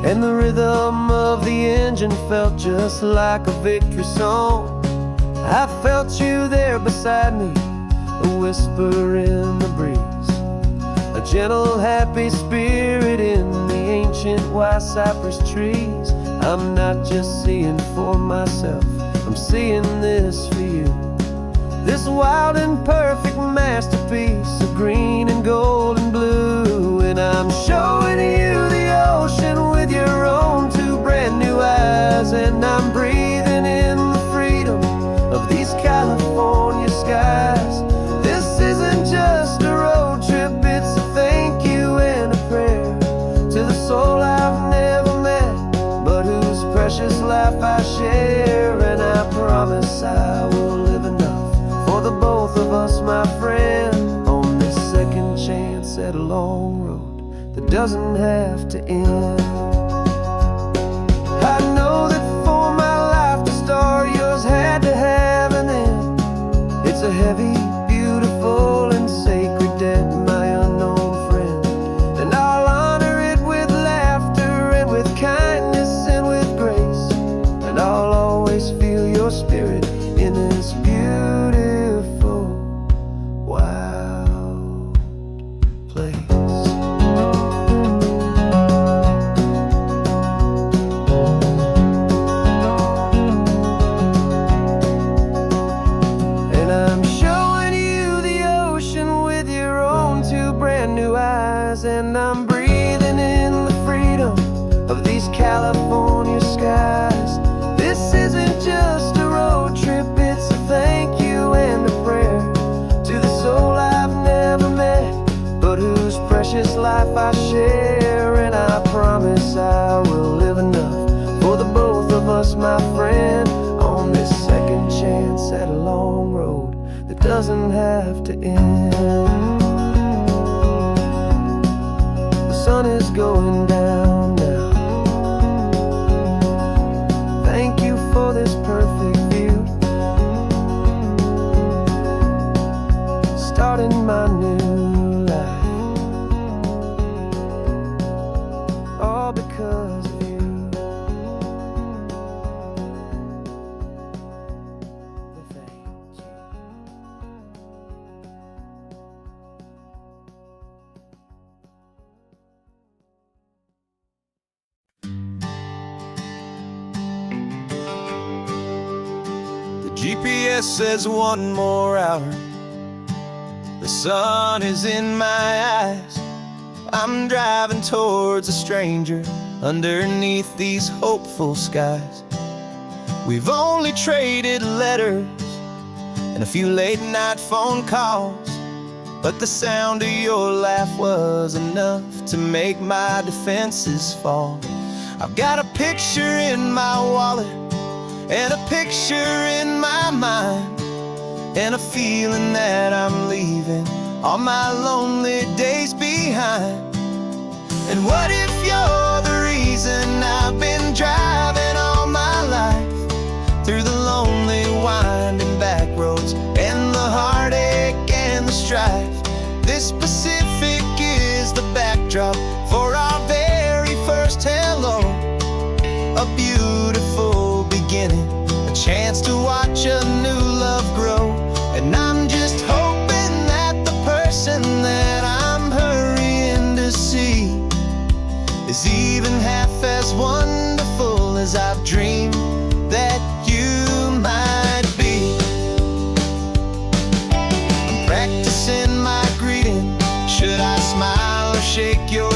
and the rhythm of the engine felt just like a victory song. I felt you there beside me, a whisper in the breeze, a gentle happy spirit in the ancient white cypress trees. I'm not just seeing for myself, I'm seeing this for you, this wild and perfect masterpiece of green and gold and blue. And I'm showing you the ocean with your own two brand new eyes, and I'm breathing in the freedom of these California skies. This isn't just a road trip, it's a thank you and a prayer to the soul I've never met, but whose precious life I share. And I promise I will live enough for the both of us, my friend, on this second chance at a long road doesn't have to end. I know that for my life to start, yours had to have an end. It's a heavy, beautiful, and sacred debt, my unknown friend. And I'll honor it with laughter and with kindness and with grace. And I'll always feel your spirit in this beautiful, wild place. And I'm showing you the ocean with your own two brand new eyes. And I'm breathing in the freedom of these California skies. This isn't just a road trip, it's a thank you and a prayer to the soul I've never met, but whose precious life I share. And I promise I will live enough for the both of us, my friend, on this second chance at a long road that doesn't have to end. The sun is going down now. Thank you for this perfect view, starting my new life, all because of you. Thank you. GPS says 1 more hour. The sun is in my eyes. I'm driving towards a stranger underneath these hopeful skies. We've only traded letters and a few late night phone calls, but the sound of your laugh was enough to make my defenses fall. I've got a picture in my wallet and a picture in my mind, and a feeling that I'm leaving all my lonely days behind. And what if you're the reason I've been driving all my life, through the lonely winding back roads and the heartache and the strife? This Pacific is the backdrop for our very first hello, a beautiful beginning, a chance to watch a new love grow. And I'm just hoping that the person that I'm hurrying to see is even half as wonderful as I've dreamed that you might be. I'm practicing my greeting. Should I smile or shake your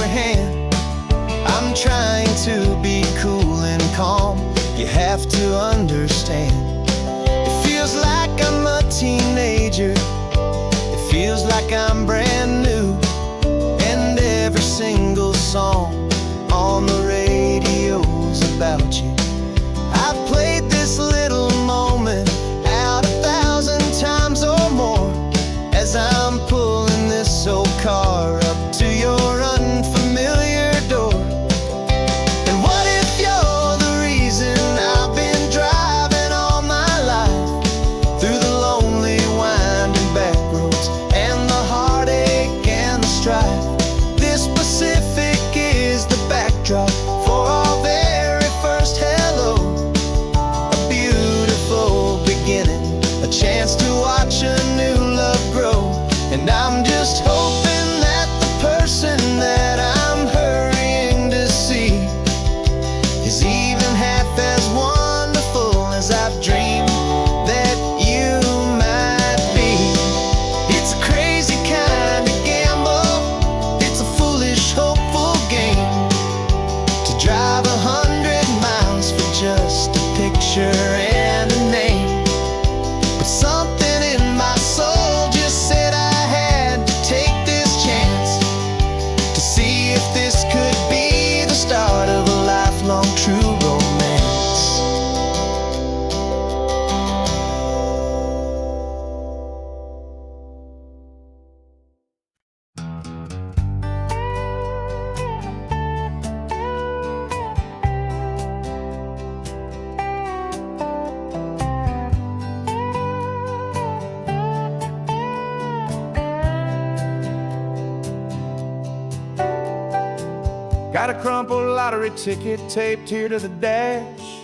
Got a crumpled lottery ticket taped here to the dash,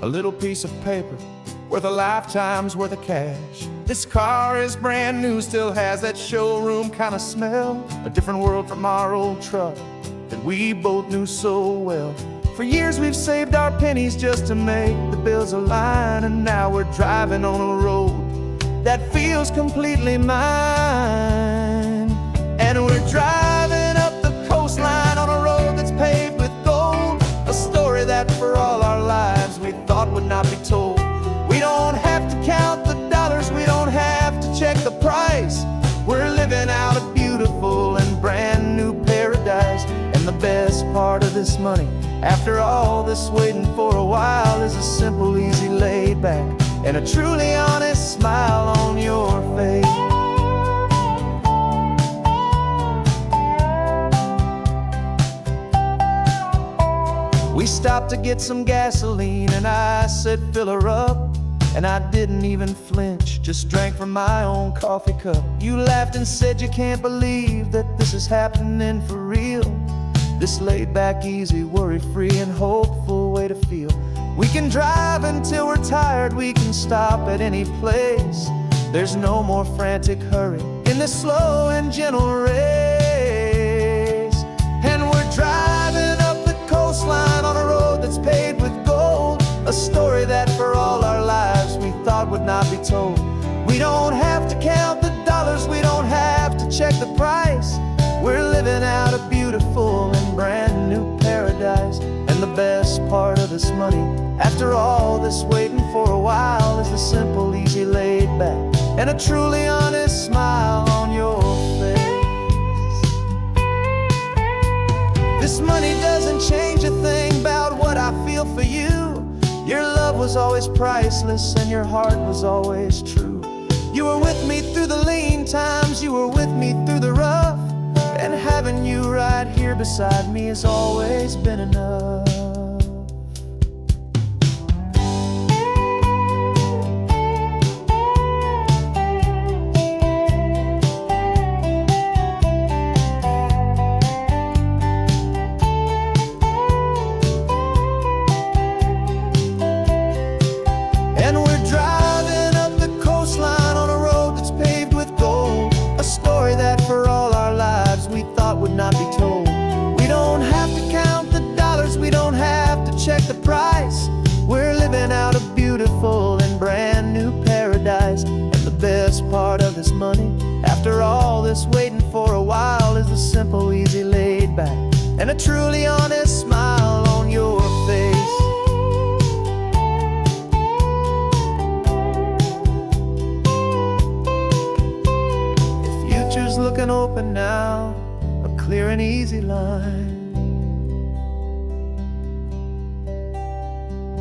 a little piece of paper worth a lifetime's worth of cash. This car is brand new, still has that showroom kind of smell, a different world from our old truck that we both knew so well. For years we've saved our pennies just to make the bills align, and now we're driving on a road that feels completely mine. And we're driving up the coastline on a road that's paved with gold, a story that for all our lives we thought would not be told. We don't have to count the dollars, we don't have to check the price. We're living out a beautiful and brand new paradise. And the best part of this money, after all this waiting for a while, is a simple, easy, laid back, and a truly honest smile on your face. We stopped to get some gasoline, and I said, fill her up. And I didn't even flinch, just drank from my own coffee cup. You laughed and said you can't believe that this is happening for real. This laid back, easy, worry-free and hopeful way to feel. We can drive until we're tired, we can stop at any place. There's no more frantic hurry in this slow and gentle race. And we're driving up the coastline on a road that's paved with gold, a story that for all our lives we thought would not be told. We don't have to count the dollars, we don't have to check the price. We're living out a beautiful and brand new paradise. And the best part of this money, after all this waiting for a while, is the simple, easy, laid back, and a truly honest smile on your face. This money doesn't change a thing about what I feel for you. Your love was always priceless and your heart was always true. You were with me through the lean times, you were with me through the rough, and having you right here beside me has always been enough. And we're driving up the coastline on a road that's paved with gold, a story that for all our lives we thought would not be told. We don't have to count the dollars, we don't have to check the price. We're living out a beautiful and brand new paradise. And the best part of this money, after all this waiting for a while, is the simple, easy, laid back, and a truly honest smile on your face. The future's looking open now, a clear and easy line.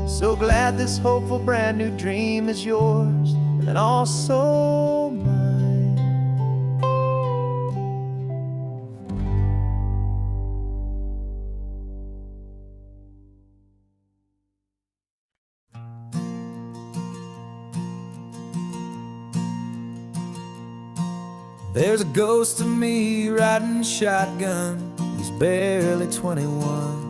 So glad this hopeful brand new dream is yours and also mine. There's a ghost of me riding shotgun. He's barely 21,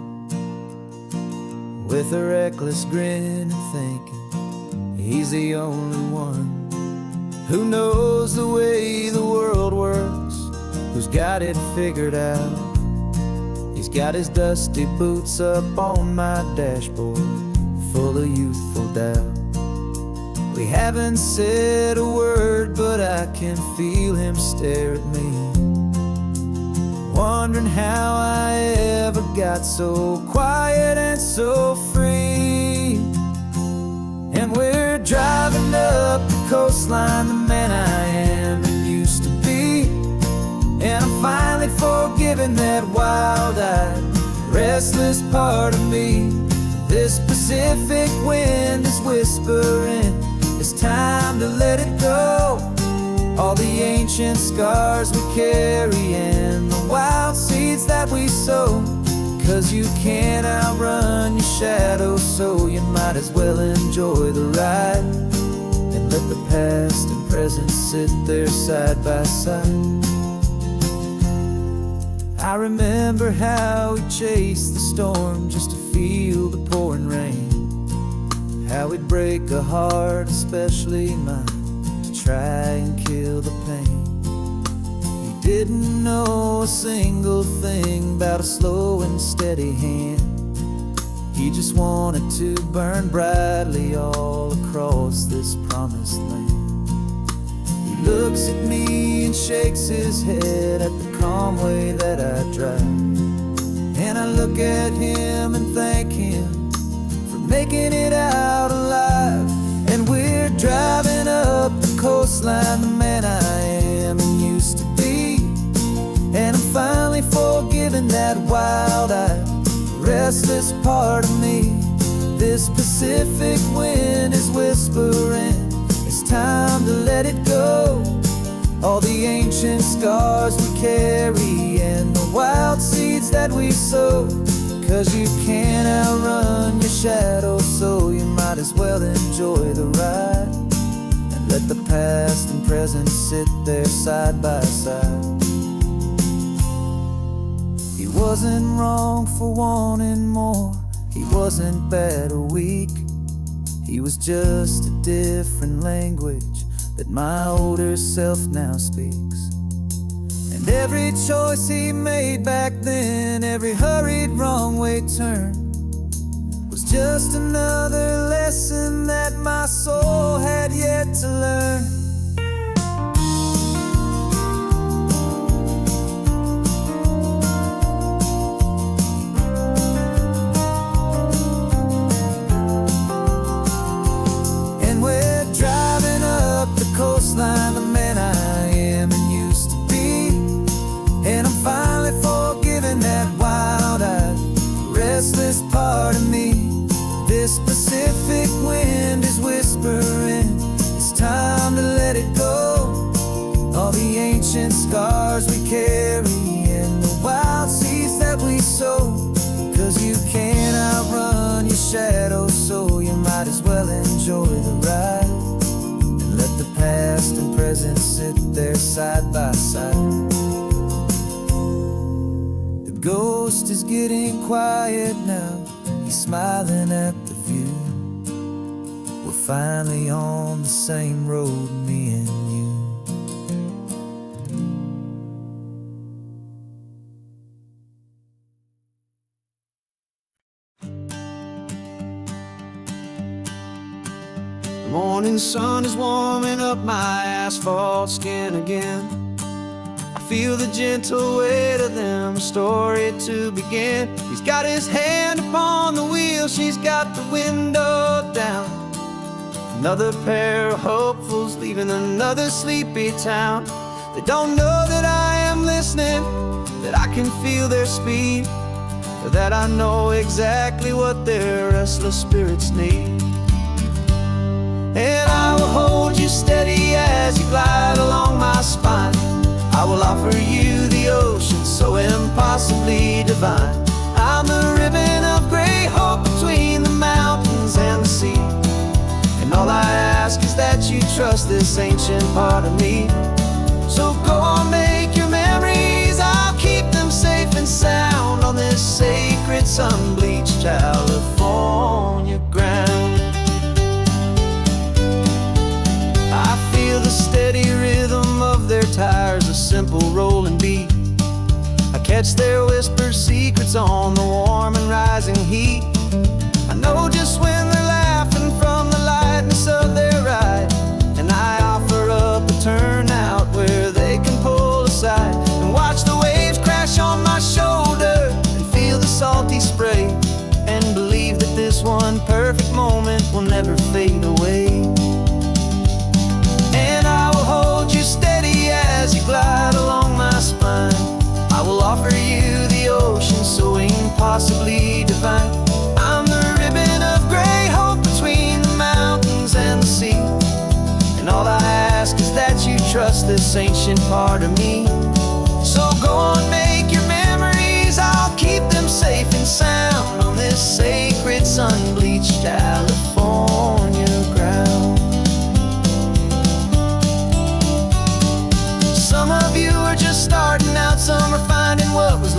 with a reckless grin and thinking he's the only one who knows the way the world works, who's got it figured out. He's got his dusty boots up on my dashboard, full of youthful doubt. We haven't said a word, but I can feel him stare at me, wondering how I ever got so quiet and so free. And we're driving up the coastline, the man I am and used to be. And I'm finally forgiving that wild-eyed, restless part of me. This Pacific wind is whispering, it's time to let it go. All the ancient scars we carry and the wild seeds that we sow. 'Cause you can't outrun your shadow, so you might as well enjoy the ride and let the past and present sit there side by side. I remember how we chased the storm just to feel the pouring rain, how we'd break a heart, especially mine, to try and kill the pain. He didn't know a single thing about a slow and steady hand. He just wanted to burn brightly all across this promised land. He looks at me and shakes his head at the calm way that I drive, and I look at him and thank him for making it out alive. And we're driving up the coastline, the man I am and used to be, and I'm finally forgiving that wild-eyed, restless part of me. This Pacific wind is whispering, it's time to let it go. All the ancient scars we carry and the wild seeds that we sow. 'Cause you can't outrun your shadow, so you might as well enjoy the ride and let the past and present sit there side by side. He wasn't wrong for wanting more, he wasn't bad or weak. He was just a different language that my older self now speaks. And every choice he made back then, every hurried wrong way turn, was just another lesson that my soul had yet to learn. Coastline, the man I am and used to be, and I'm finally forgiving that wild-eyed, restless part of me. This Pacific wind is whispering, it's time to let it go. All the ancient scars we carry and the wild seeds that we sow. 'Cause you can't outrun your shadow, so you might as well enjoy the ride. Let the past and present sit there side by side. The ghost is getting quiet now, he's smiling at the view. We're finally on the same road, me and you. The morning sun is warming up my asphalt skin again. I feel the gentle weight of them, a story to begin. He's got his hand upon the wheel, she's got the window down. Another pair of hopefuls leaving another sleepy town. They don't know that I am listening, that I can feel their speed, or that I know exactly what their restless spirits need. And I will hold you steady as you glide along my spine. I will offer you the ocean so impossibly divine. I'm the ribbon of gray hope between the mountains and the sea. And all I ask is that you trust this ancient part of me. So go on, make your memories, I'll keep them safe and sound on this sacred sun-bleached California ground. I feel the steady rhythm of their tires, a simple rolling beat. I catch their whispered secrets on the warm and rising heat. I know just when they're laughing from the lightness of their ride, and I offer up a turnout where they can pull aside and watch the waves crash on my shoulder and feel the salty spray, and believe that this one perfect moment will never fade away. And I will hold you steady as you glide along my spine. I will offer you the ocean so impossibly divine. I'm the ribbon of gray hope between the mountains and the sea. And all I ask is that you trust this ancient part of me. So go on, make your memories, I'll keep them safe and sound on this sacred sun-bleached California ground. Some of you are just starting out, some are finding what was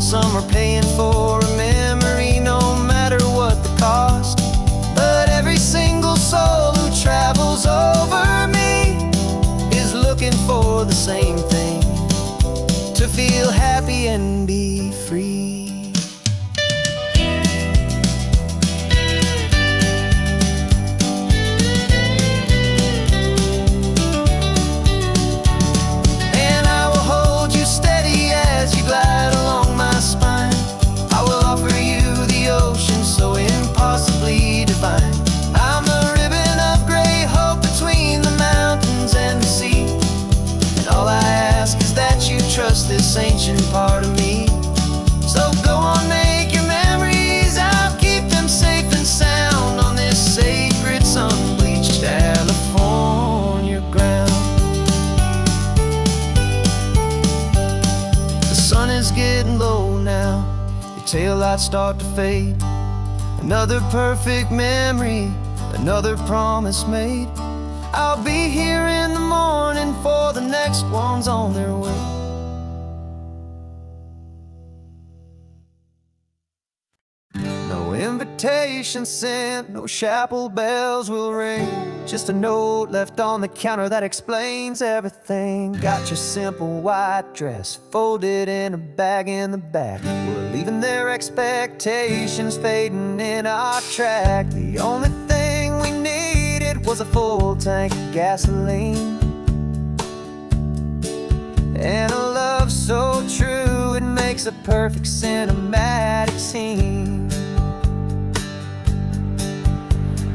Some are paying for a memory, no matter what the cost. But every single soul who travels over me is looking for the same thing: to feel happy and be free. Trust this ancient part of me. So go on, make your memories. I'll keep them safe and sound on this sacred sun-bleached California ground. The sun is getting low now, your taillights start to fade. Another perfect memory, another promise made. I'll be here in the morning for the next ones on their way. No invitation sent, no chapel bells will ring. Just a note left on the counter that explains everything. Got your simple white dress folded in a bag in the back. We're leaving their expectations fading in our track. The only thing we needed was a full tank of gasoline, and a love so true it makes a perfect cinematic scene.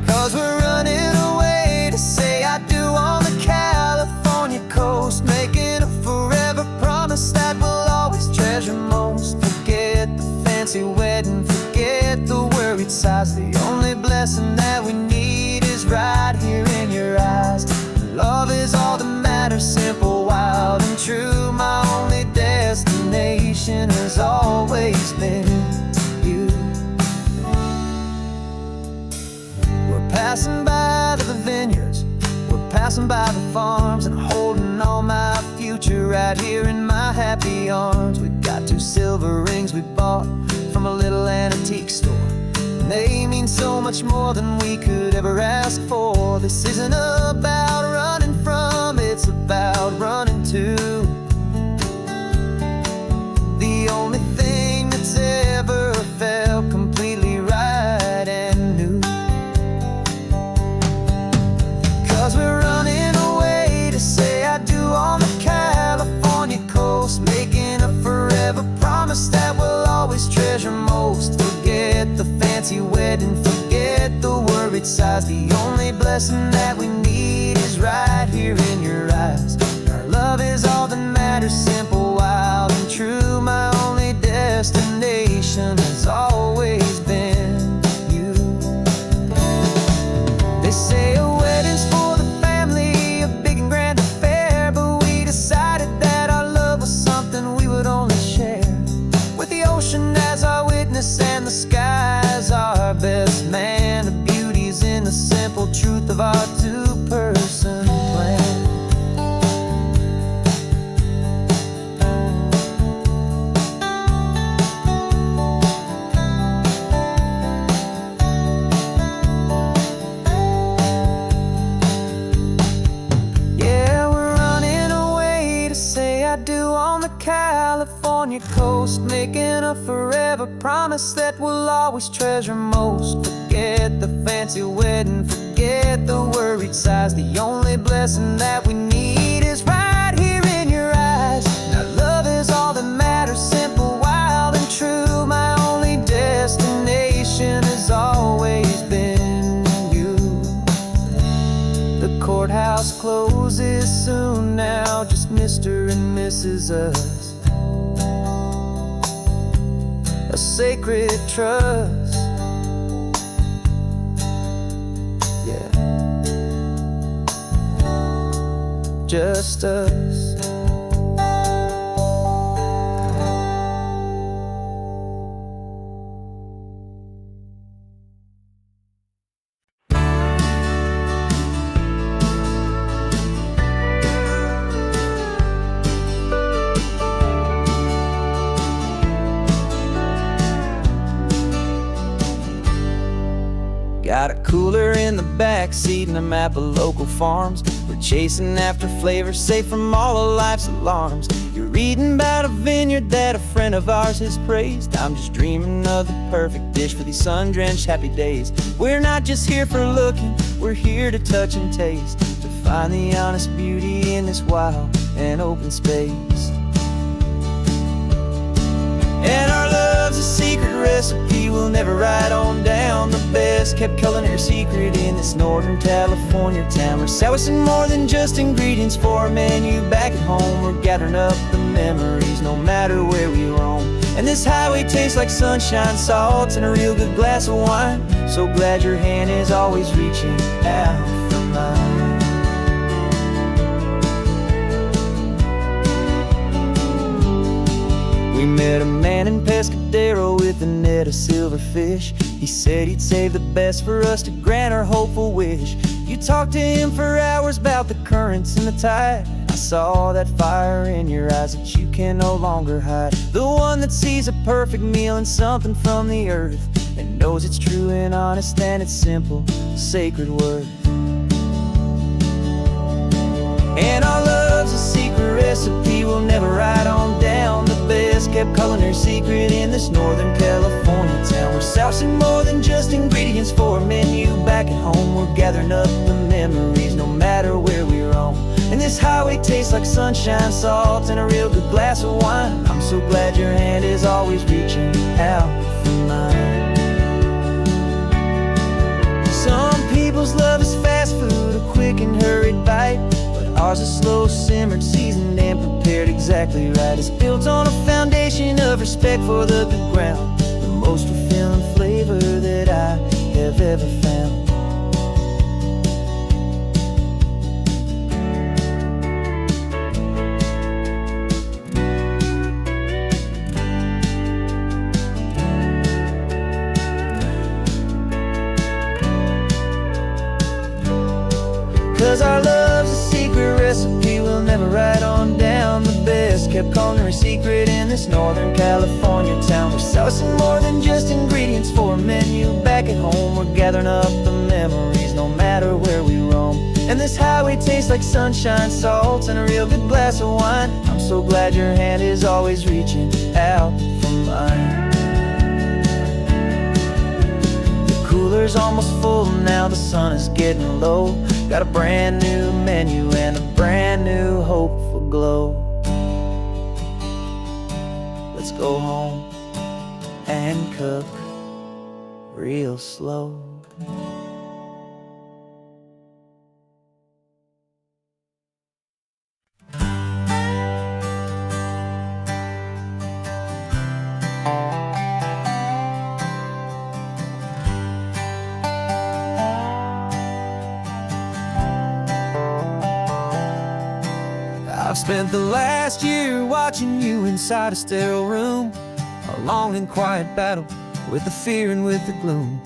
'Cause we're running away to say I do on the California coast, making a forever promise that we'll always treasure most. Forget the fancy wedding, forget the worried sighs. The only blessing that we need is right here in your eyes. Love is all that matters, simple, wild, and true. My only destination has always been you. We're passing by the vineyards, we're passing by the farms, and holding all my future right here in my happy arms. We've got 2 silver rings we bought from a little antique store, and they mean so much more than we could ever ask for. This isn't about running from, it's about running to the only thing that's ever felt completely right and new. 'Cause we're running away to say I do on the California coast, making a forever promise that we'll always treasure most. Forget the fancy wedding, forget the worried sighs. The only blessing that we need is right here in your eyes. Our love is all that matters, simple, wild, and true. My only destination has always been you. They say a wedding's for the family, a big and grand affair, but we decided that our love was something we would only share with the ocean as our witness and the sky as our best man. The beauty's in the simple truth of our 2-person plan. Yeah, we're running away to say I do on the California coast, making a forever promise that we'll always treasure most. Forget the fancy wedding, forget the worried sighs. The only blessing that we need is right here in your eyes. Now love is all that matters, simple, wild, and true. My only destination has always been you. The courthouse closes soon now, just Mr. and Mrs. Us. A sacred trust, yeah, just us. Got a cooler in the back seat and a map of local farms. We're chasing after flavors safe from all of life's alarms. You're reading about a vineyard that a friend of ours has praised. I'm just dreaming of the perfect dish for these sun-drenched happy days. We're not just here for looking, we're here to touch and taste, to find the honest beauty in this wild and open space. And our love's a secret recipe we'll never write on down. The best kept culinary secret in this Northern California town. We're sourcing more than just ingredients for a menu back at home. We're gathering up the memories no matter where we roam. And this highway tastes like sunshine, salt, and a real good glass of wine. So glad your hand is always reaching out for mine. We met a man in Pescadero with a net of silverfish. He said he'd save the best for us to grant our hopeful wish. You talked to him for hours about the currents and the tide. I saw that fire in your eyes that you can no longer hide. The one that sees a perfect meal in something from the earth, and knows it's true and honest and it's simple, sacred worth. And our love's a secret recipe we'll never write on down. The best kept culinary secret in this Northern California town. We're sourcing more than just ingredients for a menu back at home. We're gathering up the memories no matter where we roam. And this highway tastes like sunshine, salt, and a real good glass of wine. I'm so glad your hand is always reaching out for mine. Some people's love is fast food, a quick and hurried bite. Ours is slow simmered, seasoned, and prepared exactly right. It's built on a foundation of respect for the good ground, the most fulfilling flavor that I have ever found. 'Cause our love's a secret recipe we'll never write on down. The best kept culinary secret in this Northern California town. We're sourcing more than just ingredients for a menu back at home. We're gathering up the memories no matter where we roam. And this highway tastes like sunshine, salt, and a real good glass of wine. I'm so glad your hand is always reaching out for mine. The cooler's almost full now, the sun is getting low. Got a brand new menu and a brand new hopeful glow. Let's go home and cook real slow. I've spent the last year watching you inside a sterile room, a long and quiet battle with the fear and with the gloom.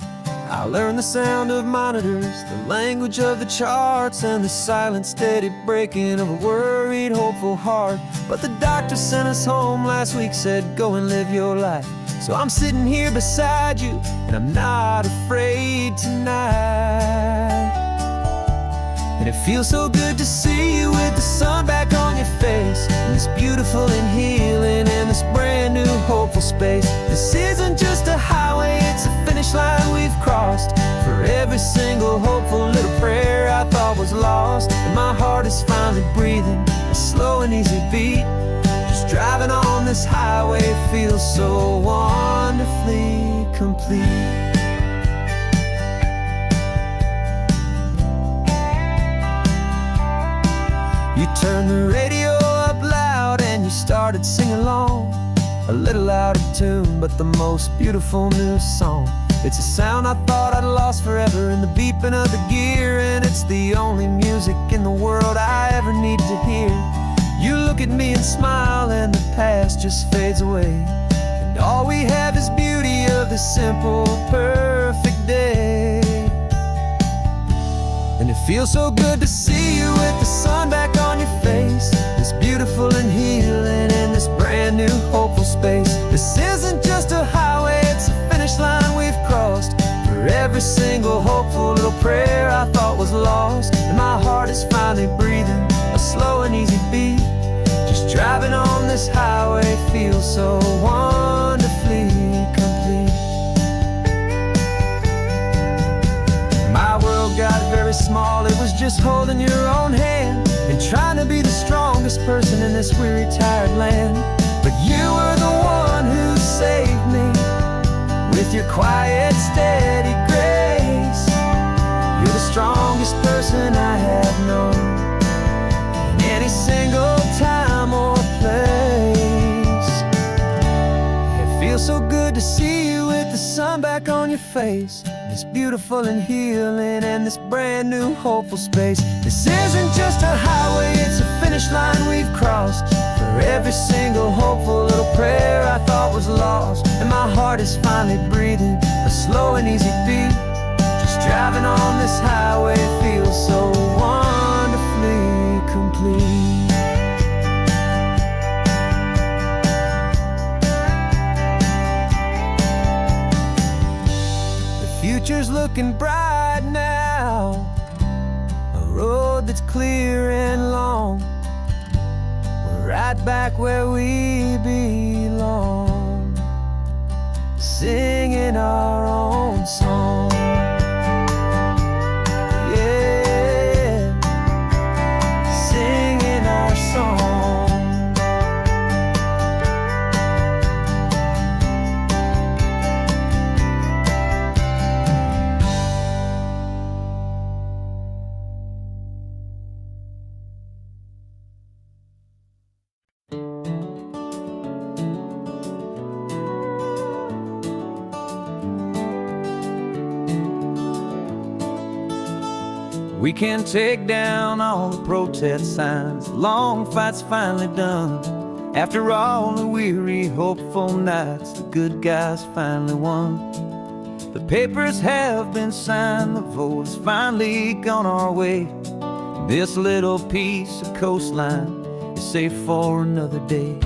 I learned the sound of monitors, the language of the charts, and the silent steady breaking of a worried hopeful heart. But the doctor sent us home last week, said go and live your life. So I'm sitting here beside you and I'm not afraid tonight. And it feels so good to see you with the sun back on your face, and this beautiful and healing in this brand new hopeful space. This isn't just a highway, it's a finish line we've crossed. For every single hopeful little prayer I thought was lost, and my heart is finally breathing a slow and easy beat. Just driving on this highway feels so wonderfully complete. You turned the radio up loud and you started singing along, a little out of tune, but the most beautiful new song. It's a sound I thought I'd lost forever in the beeping of the gear, and it's the only music in the world I ever need to hear. You look at me and smile and the past just fades away, and all we have is beauty of this simple, perfect day. And it feels so good to see you with the sun back on your face, this beautiful and healing in this brand new hopeful space. This isn't just a highway, it's a finish line we've crossed. For every single hopeful my heart is finally breathing a slow and easy beat. Just driving on this highway feels so wonderfully complete. My world got very small, it was just holding your own hand and trying to be the strongest person in this weary, tired land. But you were the one who saved me with your quiet, steady grace. You're the strongest person I have known in any single time or place. It feels so good to see you with the sun back on your face. It's beautiful and healing in this brand new hopeful space. This isn't just a highway, it's a finish line we've crossed. For every single hopeful little prayer I thought was lost, and my heart is finally breathing a slow and easy beat. Just driving on this highway feels so wonderfully complete. Future's looking bright now, a road that's clear and long. We're right back where we belong, singing our own song. Yeah, singing our song. We can take down all the protest signs. Long fight's finally done. After all the weary, hopeful nights, the good guys finally won. The papers have been signed, the vote has finally gone our way. This little piece of coastline is safe for another day.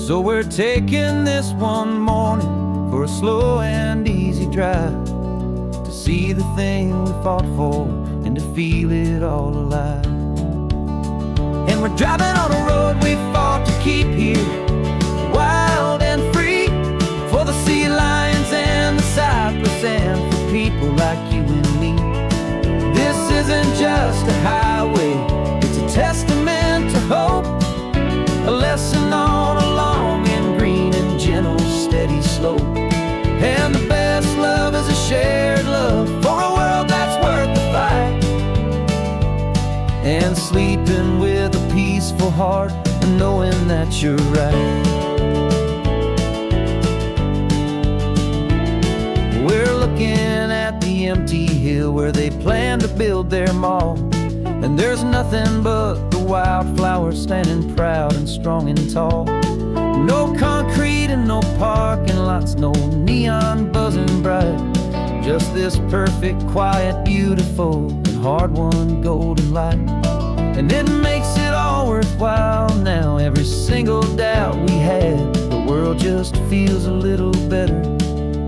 So we're taking this one morning for a slow and easy drive, to see the thing we fought for and to feel it all alive. And we're driving on a road we fought to keep here, wild and free, for the sea lions and the cypress and for people like you and me. This isn't just a highway, it's a testament to hope, a lesson on a long and green and gentle steady slope. And the best love is a shared love for a world that's worth the fight, and sleeping with a peaceful heart and knowing that you're right. We're looking at the empty hill where they plan to build their mall, and there's nothing but the wildflowers standing proud and strong and tall. No concrete and no parking lots, no neon buzzing bright, just this perfect, quiet, beautiful, and hard-won golden light. And it makes it all worthwhile now, every single doubt we had. The world just feels a little better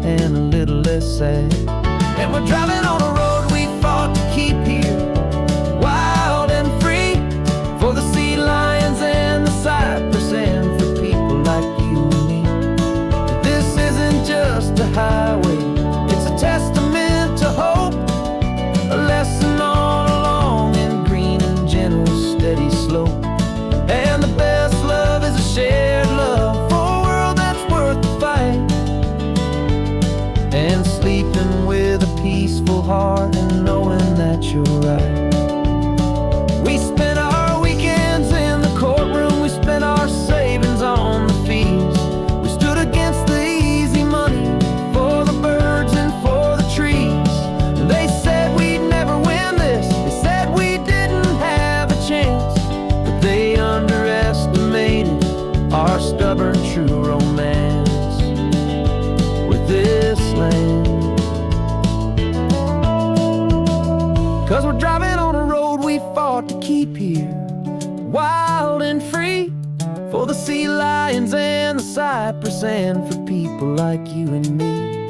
and a little less sad. And we're driving on a road we fought to keep here, wild and free, for the sea lions and the cypress and for people like you and me. This isn't just a highway, it's a testament to hope, a lesson on a long and green and gentle steady slope. And the best love is a shared love for a world that's worth the fight, and sleeping with a peaceful heart and knowing that you're right. We spent our weekends in the courtroom, we spent our savings on the fees. We stood against the easy money for the birds and for the trees. They said we'd never win this, they said we didn't have a chance, but they underestimated our stubborn true romance with this land. 'Cause we're driving on a road we fought to keep here, wild and free, for the sea lions and the cypress and for people like you and me.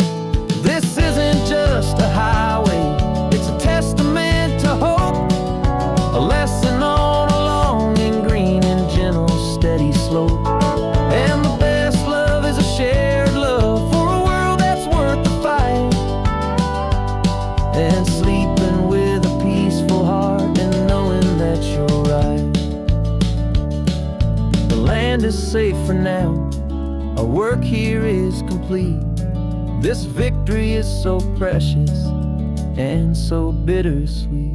This isn't just a highway, it's a testament to hope, is safe for now. Our work here is complete. This victory is so precious and so bittersweet.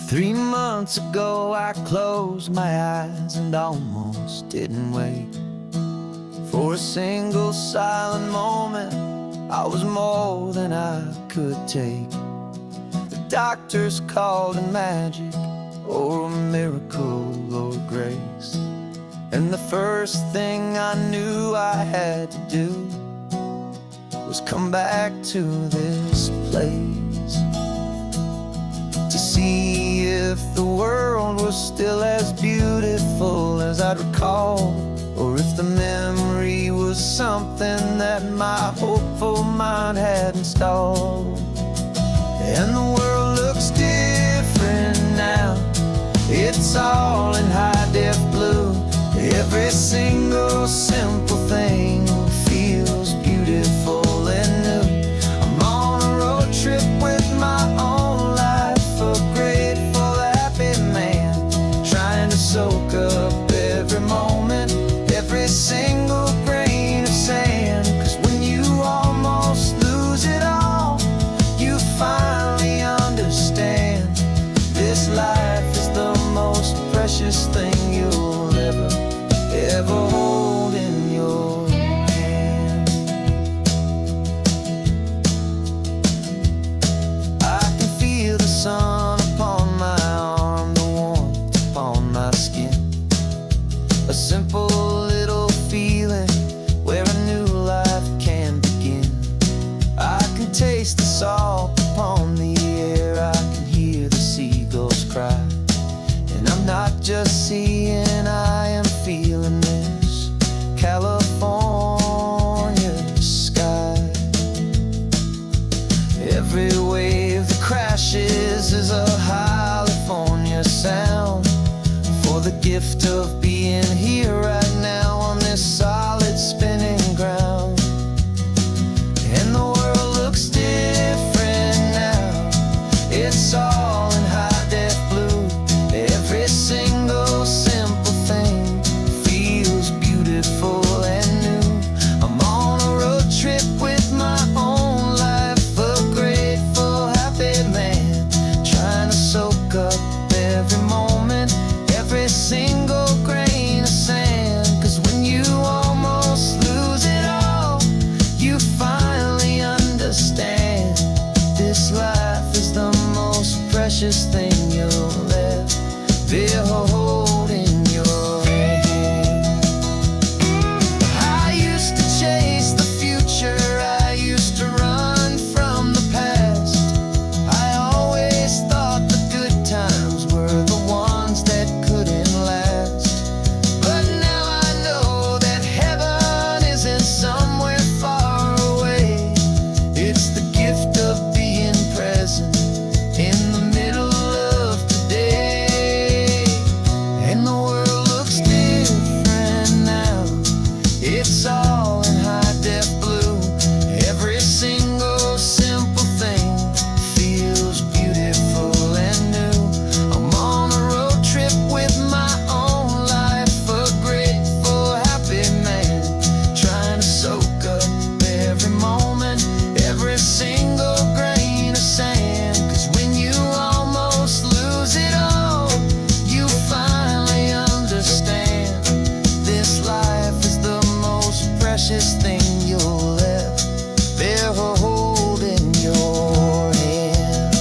Three months ago I closed my eyes and almost didn't wake. For a single silent moment, I was more than I could take. The doctors called it magic, or a miracle, or grace. And the first thing I knew I had to do was come back to this place, to see if the world was still as beautiful as I'd recall, or if the memory was something that my hopeful mind had installed. And the world looks different now. It's all in high-def blue. Every single simple thing feels beautiful and new. I'm on a road trip with my own life, a grateful, happy man, trying to soak up every moment, every single grain of sand. 'Cause when you almost lose it all, you finally understand this life is the most precious thing you'll ever hold in your hand. I can feel the sun upon my arm, the warmth upon my skin, a simple little feeling where a new life can begin. I can taste the salt upon the air, I can hear the seagulls cry. And I'm not just seeing, I am feeling this California sky. Every wave that crashes is a California sound, for the gift of being here right now on this solid spinning ground. And the world looks different now. It's all in high-def blue. Every single simple thing feels beautiful and new. I'm on a road trip with my own life, a grateful, happy man, trying to soak up every moment, every single grain of sand. 'Cause when you almost lose it all, you finally understand this life is the most precious thing you'll ever hold in your hand. I used to chase the future, I used to run from the past. I always thought the good times were the ones that couldn't last. But now I know that heaven isn't somewhere far away. It's the gift of being present in the middle of today. And the world looks different now. It's all in high-def blue. Every single simple thing feels beautiful and new. I'm on a road trip with my own life, a grateful, happy man, trying to soak up every moment, every single grain of sand. 'Cause when you almost lose it all, you finally understand this life is the most precious thing you'll ever hold in your hand.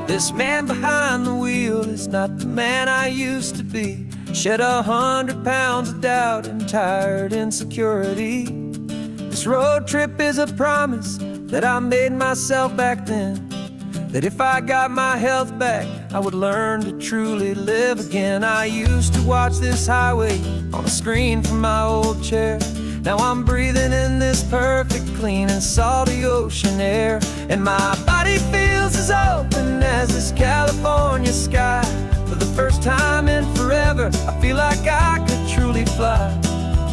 This man behind the wheel is not the man I used to be. Shed 100 pounds of doubt and tired insecurity. This road trip is a promise that I made myself back then, that if I got my health back, I would learn to truly live again. I used to watch this highway on a screen from my old chair. Now I'm breathing in this perfect, clean and salty ocean air. And my body feels as open as this California sky. For the first time in forever, I feel like I could truly fly.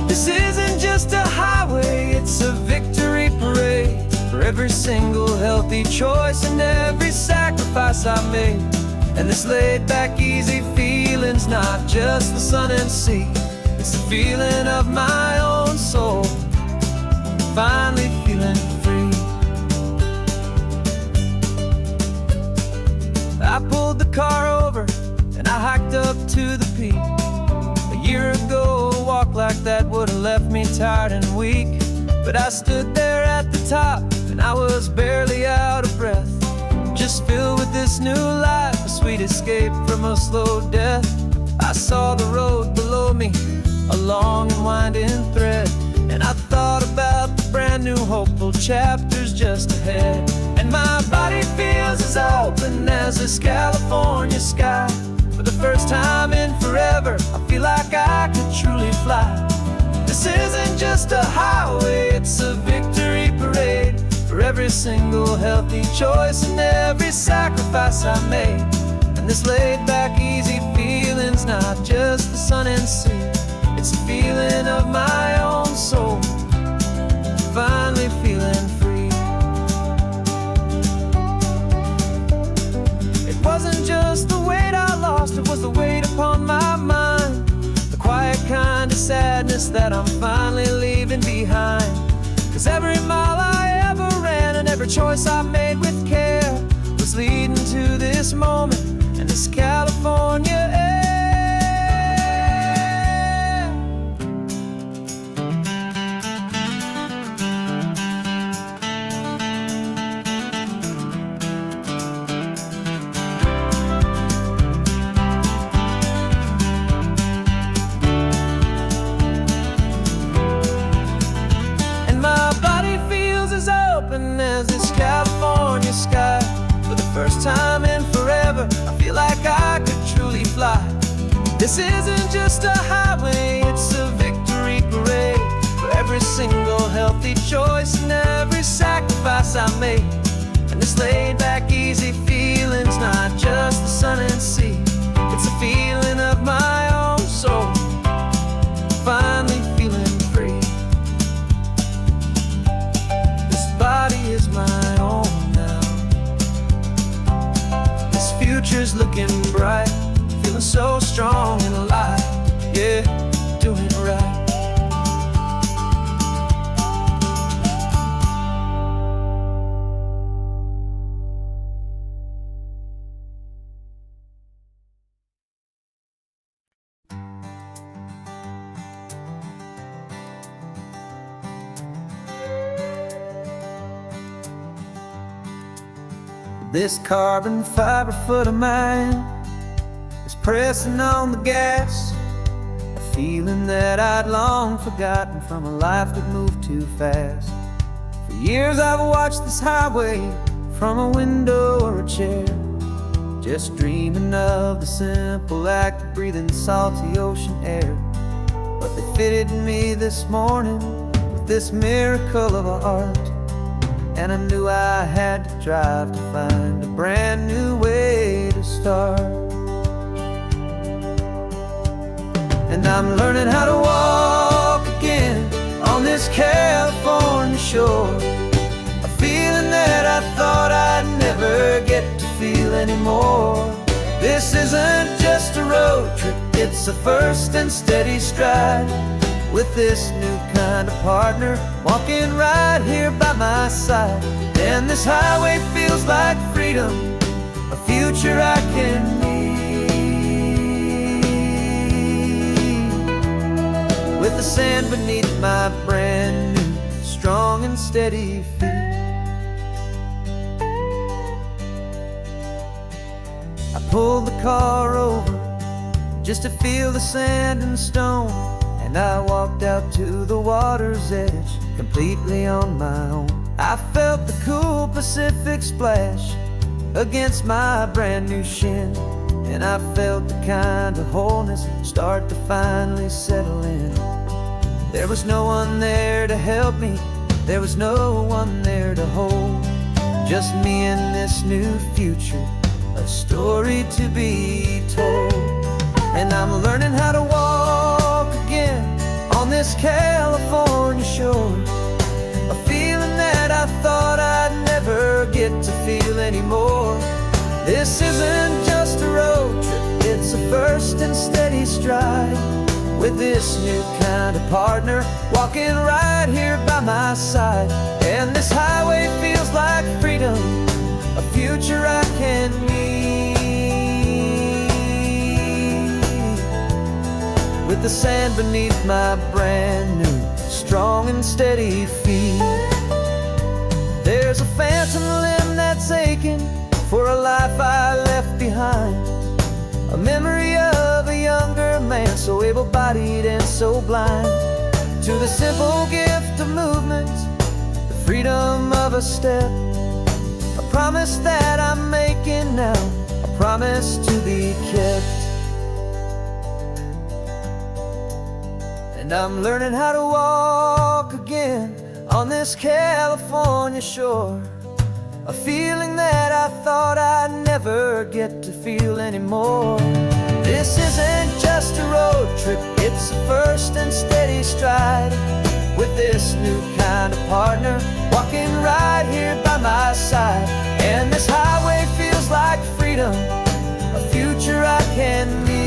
This isn't just a highway, it's a victory parade. For every single healthy choice and every sacrifice I made. And this laid back, easy feeling's not just the sun and sea. It's the feeling of my own soul, finally feeling free. I pulled the car over and I hiked up to the peak. A year ago, a walk like that would have left me tired and weak. But I stood there at the top and I was barely out of breath, just filled with this new life, a sweet escape from a slow death. I saw the road below me, a long and winding thread, and I thought about the brand new hopeful chapters just ahead. And my body feels as open as this California sky. For the first time in forever, I feel like I could truly fly. This isn't just a highway, it's a victory parade. For every single healthy choice and every sacrifice I made. And this laid back, easy feeling's not just the sun and sea. It's a feeling of my own soul, finally feeling free. It wasn't just the weight I lost, it was the weight upon my mind. The quiet kind of sadness that I'm finally leaving behind. 'Cause every mile I ever ran and every choice I made with care was leading to this moment and this California air. As this California sky. For the first time in forever, I feel like I could truly fly. This isn't just a highway, it's a victory parade. For every single healthy choice and every sacrifice I made. And this laid back, easy feeling's not just the sun and sea. It's a feeling of my own soul, finally feeling free. Body is my own now. This future's looking bright, feeling so strong and alive. Yeah, doing right. This carbon fiber foot of mine is pressing on the gas, a feeling that I'd long forgotten from a life that moved too fast. For years I've watched this highway from a window or a chair, just dreaming of the simple act of breathing salty ocean air. But they fitted me this morning with this miracle of art, and I knew I had to drive to find a brand new way to start. And I'm learning how to walk again on this California shore, a feeling that I thought I'd never get to feel anymore. This isn't just a road trip, it's a first and steady stride, with this new kind of partner walking right here by my side. And this highway feels like freedom, a future I can need, with the sand beneath my brand new, strong and steady feet. I pulled the car over just to feel the sand and stone, and I walked out to the water's edge, completely on my own. I felt the cool Pacific splash against my brand new shin, and I felt the kind of wholeness start to finally settle in. There was no one there to help me, there was no one there to hold. Just me and this new future, a story to be told. And I'm learning how to walk again on this California shore, a feeling that I thought I'd never get to feel anymore. This isn't just a road trip, it's a first and steady stride, with this new kind of partner walking right here by my side. And this highway feels like freedom, a future I can meet, with the sand beneath my brand new, strong and steady feet. There's a phantom limb that's aching for a life I left behind, a memory of a younger man, so able-bodied and so blind, to the simple gift of movement, the freedom of a step, a promise that I'm making now, a promise to be kept. And I'm learning how to walk again on this California shore, a feeling that I thought I'd never get to feel anymore. This isn't just a road trip, it's a first and steady stride, with this new kind of partner walking right here by my side. And this highway feels like freedom, a future I can meet,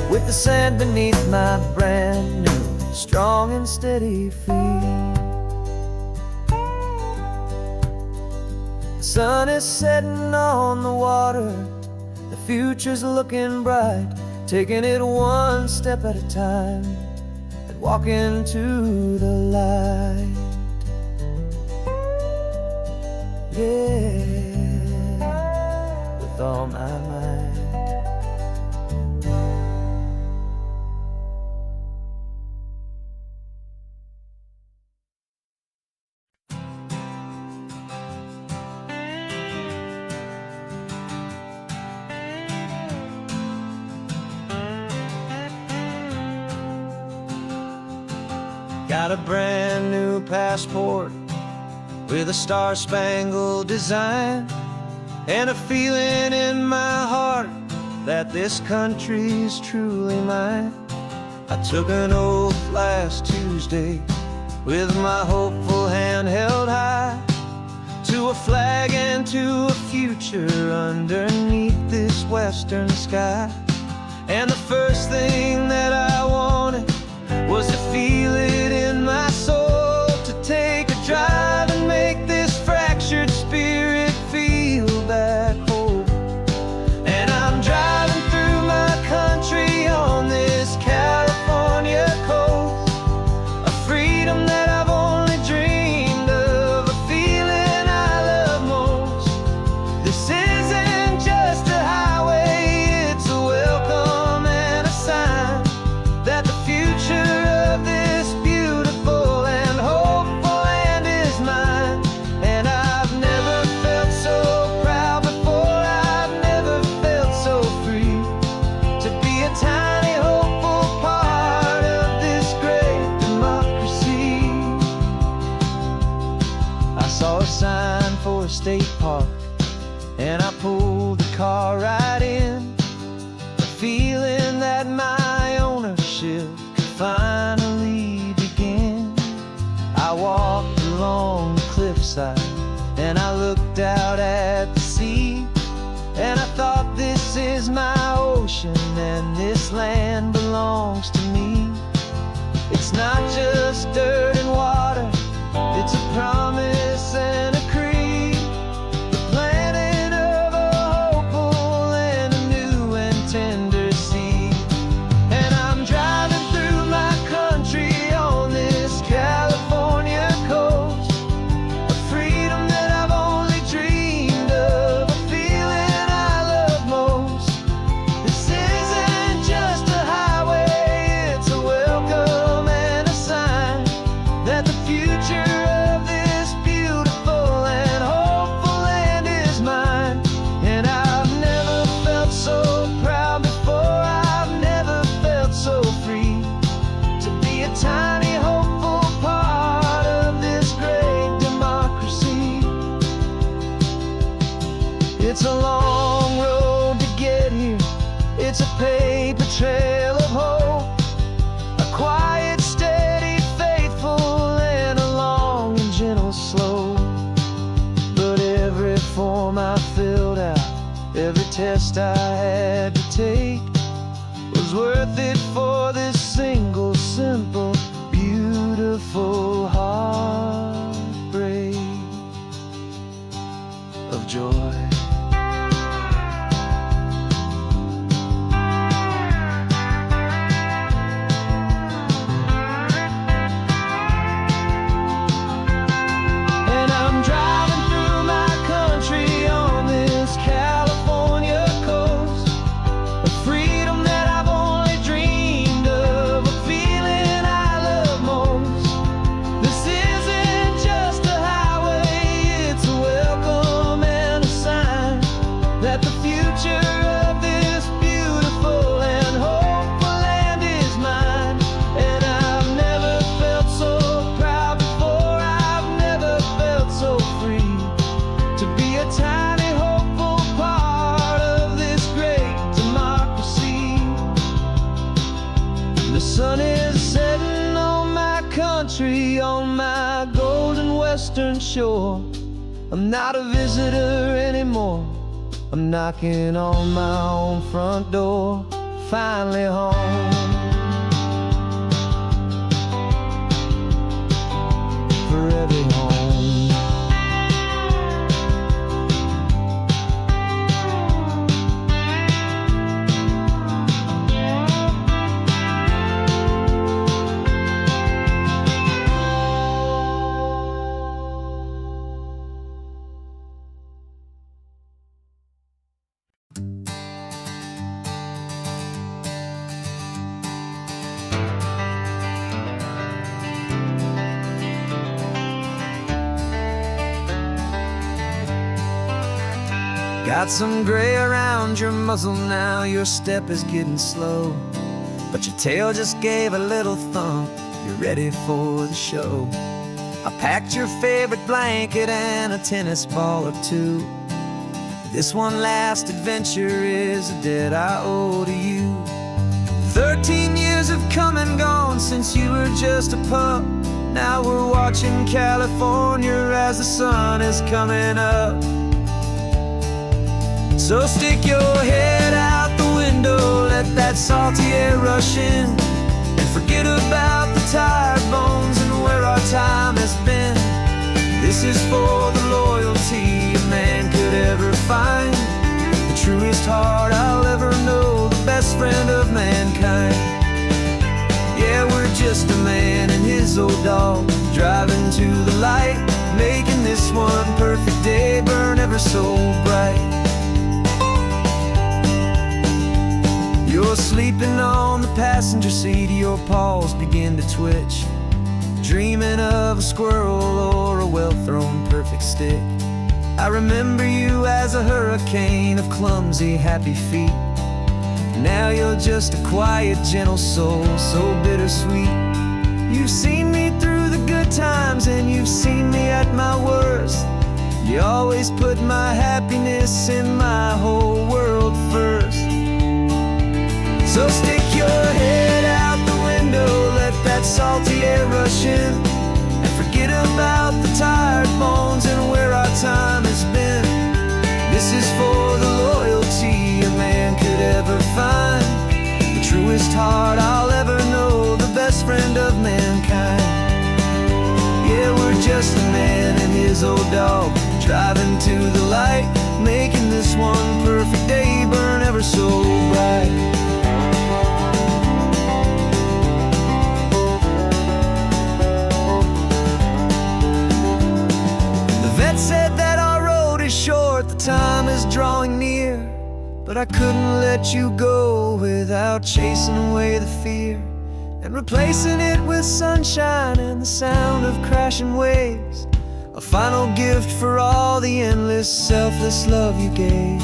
with the sand beneath my brand new, strong and steady feet. The sun is setting on the water, the future's looking bright, taking it one step at a time and walking to the light. Yeah, with all my might. Got a brand new passport with a star-spangled design, and a feeling in my heart that this country's truly mine. I took an oath last Tuesday with my hopeful hand held high, to a flag and to a future underneath this western sky. And the first thing that I wanted was to feel it in my soul, to take a drive and make this fractured spirit feel back home. And I'm driving through my country on this California coast, a freedom that I've only dreamed of, a feeling I love most. This isn't just a highway, it's a welcome and a sign that the future of this beautiful and hopeful land is mine. And I've never felt so proud before, I've never felt so free, to be a tiny hopeful part of this great democracy. I saw a sign for a state park, and I pulled the car right in, the feeling that my ownership could finally begin. I walked along the cliffside and I looked out at the sea, and I thought, this is my ocean and this land belongs to me. It's not just dirt and water, it's a promise and a creed, the planting of a hopeful and a new and tender seed. And I'm driving through my country on this California coast, a freedom that I've only dreamed of, a feeling I love most. This isn't just a highway, it's a welcome and a sign It's a long road to get here. It's a paper trail of hope, a quiet, steady, faithful, and a long and gentle slope. But every form I filled out, every test I had to take, was worth it for this single, simple, beautiful heartbreak of joy. And I'm driving through my country on this California coast, a freedom that I've only dreamed of, a feeling I love most. This isn't just a highway, it's a welcome and a sign that the future of this beautiful and hopeful land is mine. And I've never felt so proud before, I've never felt so free to be a tiny, hopeful part of this great democracy. The sun is setting on my country, on my golden western shore. I'm not a visitor anymore, I'm knocking on my own front door, finally home. Forever home. Got some gray around your muzzle now, your step is getting slow, but your tail just gave a little thump, you're ready for the show. I packed your favorite blanket and a tennis ball or two. This one last adventure is a debt I owe to you. 13 years have come and gone since you were just a pup. Now we're watching California as the sun is coming up. So stick your head out the window, let that salty air rush in, and forget about the tired bones and where our time has been. This is for the loyalty a man could ever find, the truest heart I'll ever know, the best friend of mankind. Yeah, we're just a man and his old dog, driving to the light, making this one perfect day burn ever so bright. You're sleeping on the passenger seat, your paws begin to twitch, dreaming of a squirrel or a well-thrown perfect stick. I remember you as a hurricane of clumsy, happy feet. Now you're just a quiet, gentle soul, so bittersweet. You've seen me through the good times and you've seen me at my worst. You always put my happiness in my whole world first. So stick your head out the window, let that salty air rush in, and forget about the tired bones and where our time has been. This is for the loyalty a man could ever find, the truest heart I'll ever know, the best friend of mankind. Yeah, we're just a man and his old dog, driving to the light, making this one perfect day burn ever so bright. Said that our road is short, the time is drawing near, but I couldn't let you go without chasing away the fear and replacing it with sunshine and the sound of crashing waves, a final gift for all the endless, selfless love you gave.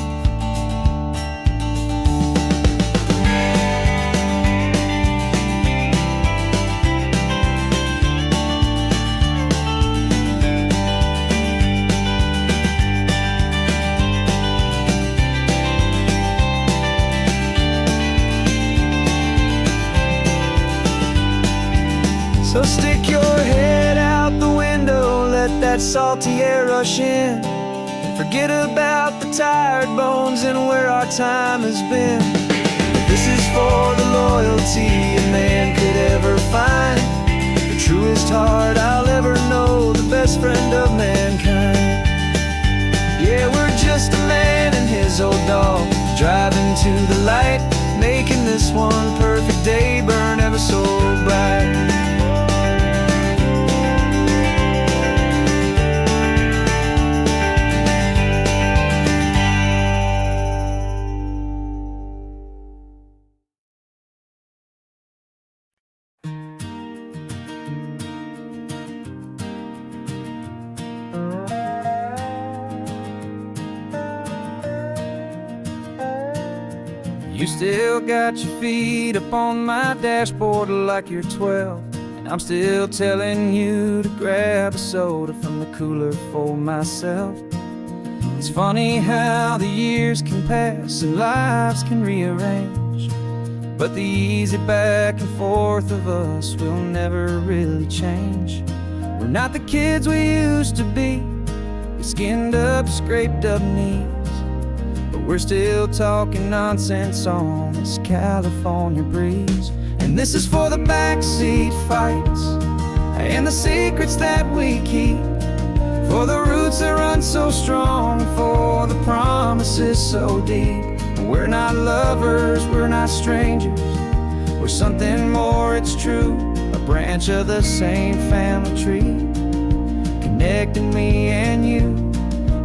So stick your head out the window, let that salty air rush in, and forget about the tired bones and where our time has been. This is for the loyalty a man could ever find, the truest heart I'll ever know, the best friend of mankind. Yeah, we're just a man and his old dog, driving to the light, making this one perfect day burn ever so bright. You still got your feet up on my dashboard like you're 12, and I'm still telling you to grab a soda from the cooler for myself. It's funny how the years can pass and lives can rearrange, but the easy back and forth of us will never really change. We're not the kids we used to be, with skinned up, scraped up knees, but we're still talking nonsense on this California breeze. And this is for the backseat fights and the secrets that we keep, for the roots that run so strong, for the promises so deep. We're not lovers, we're not strangers, we're something more, it's true, a branch of the same family tree, connecting me and you.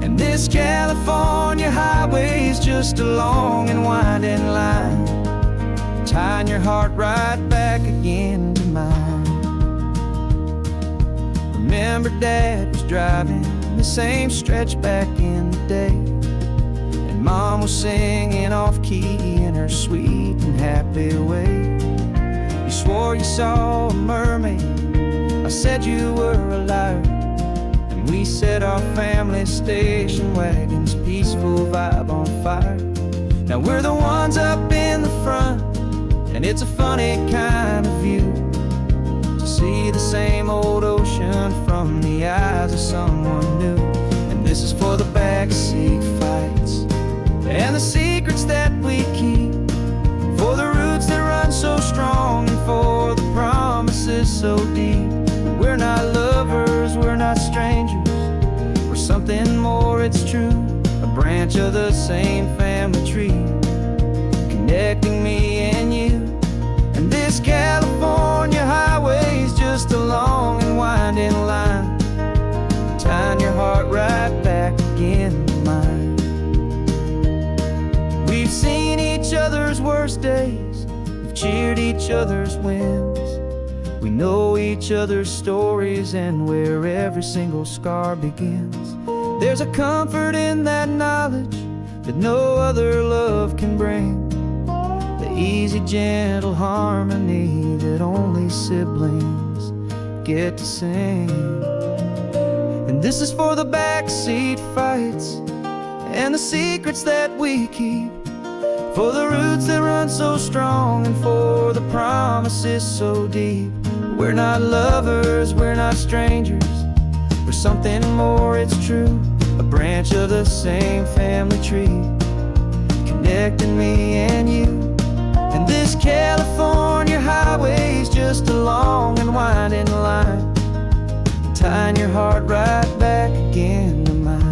And this California highway is just a long and winding line, tying your heart right back again to mine. Remember Dad was driving the same stretch back in the day, and Mom was singing off-key in her sweet and happy way. You swore you saw a mermaid, I said you were a liar, and we set our family station wagon's peaceful vibe on fire. Now we're the ones up in the front, and it's a funny kind of view to see the same old ocean from the eyes of someone new. And this is for the backseat fights and the secrets that we keep, for the roots that run so strong and for the promises so deep. We're not lovers, we're not strangers, we're something more, it's true, a branch of the same family tree, connecting me and you. And this California highway is just a long and winding line, tying your heart right back again to mine. We've seen each other's worst days, we've cheered each other's wins, we know each other's stories and where every single scar begins. There's a comfort in that knowledge that no other love can bring, the easy, gentle harmony that only siblings get to sing. And this is for the backseat fights and the secrets that we keep, for the roots that run so strong and for the promises so deep. We're not lovers, we're not strangers, we're something more, it's true, a branch of the same family tree, connecting me and you. And this California highway is just a long and winding line, tying your heart right back again to mine.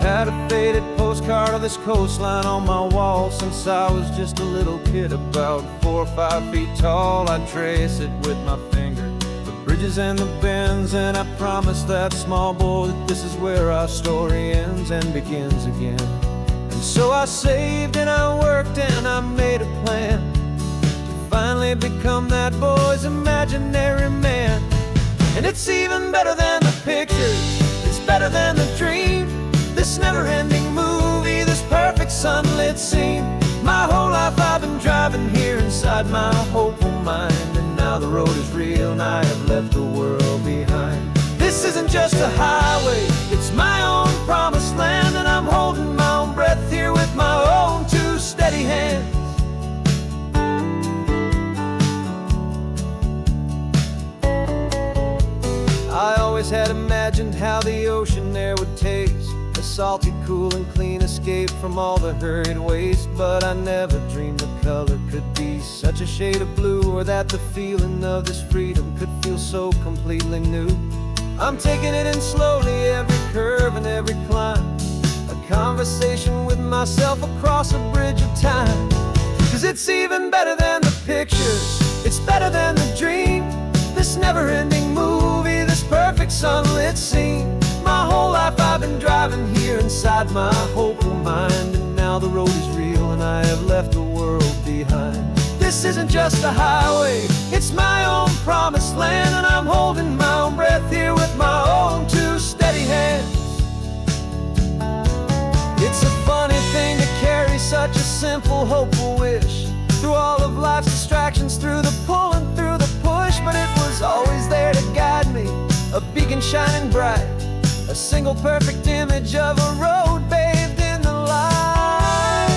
Had a faded postcard of this coastline on my wall since I was just a little kid, about 4 or 5 feet tall. I trace it with my finger, the bridges and the bends, and I promised that small boy that this is where our story ends and begins again. And so I saved and I worked and I made a plan finally become that boy's imaginary man. And it's even better than the pictures, it's better than the dream. This never-ending movie, this perfect sunlit scene. My whole life I've been driving here inside my hopeful mind, and now the road is real and I have left the world behind. This isn't just a highway, it's my own promised land, and I'm holding my own breath here with my own two steady hands. I always had imagined how the ocean air would taste, a salty, cool and clean escape from all the hurried waste. But I never dreamed the color could be such a shade of blue, or that the feeling of this freedom could feel so completely new. I'm taking it in slowly, every curve and every climb, a conversation with myself across a bridge of time. 'Cause it's even better than the pictures, it's better than the dream. This never-ending movie, this perfect sunlit scene. My whole life I've been driving here inside my hopeful mind, and now the road is real and I have left the world behind. This isn't just a highway, it's my own promised land, and I'm holding my own breath here with my own two steady hands. It's a funny thing to carry such a simple, hopeful wish through all of life's distractions, through the pull and through the push. But it was always there to guide me, a beacon shining bright, a single perfect image of a road bathed in the light.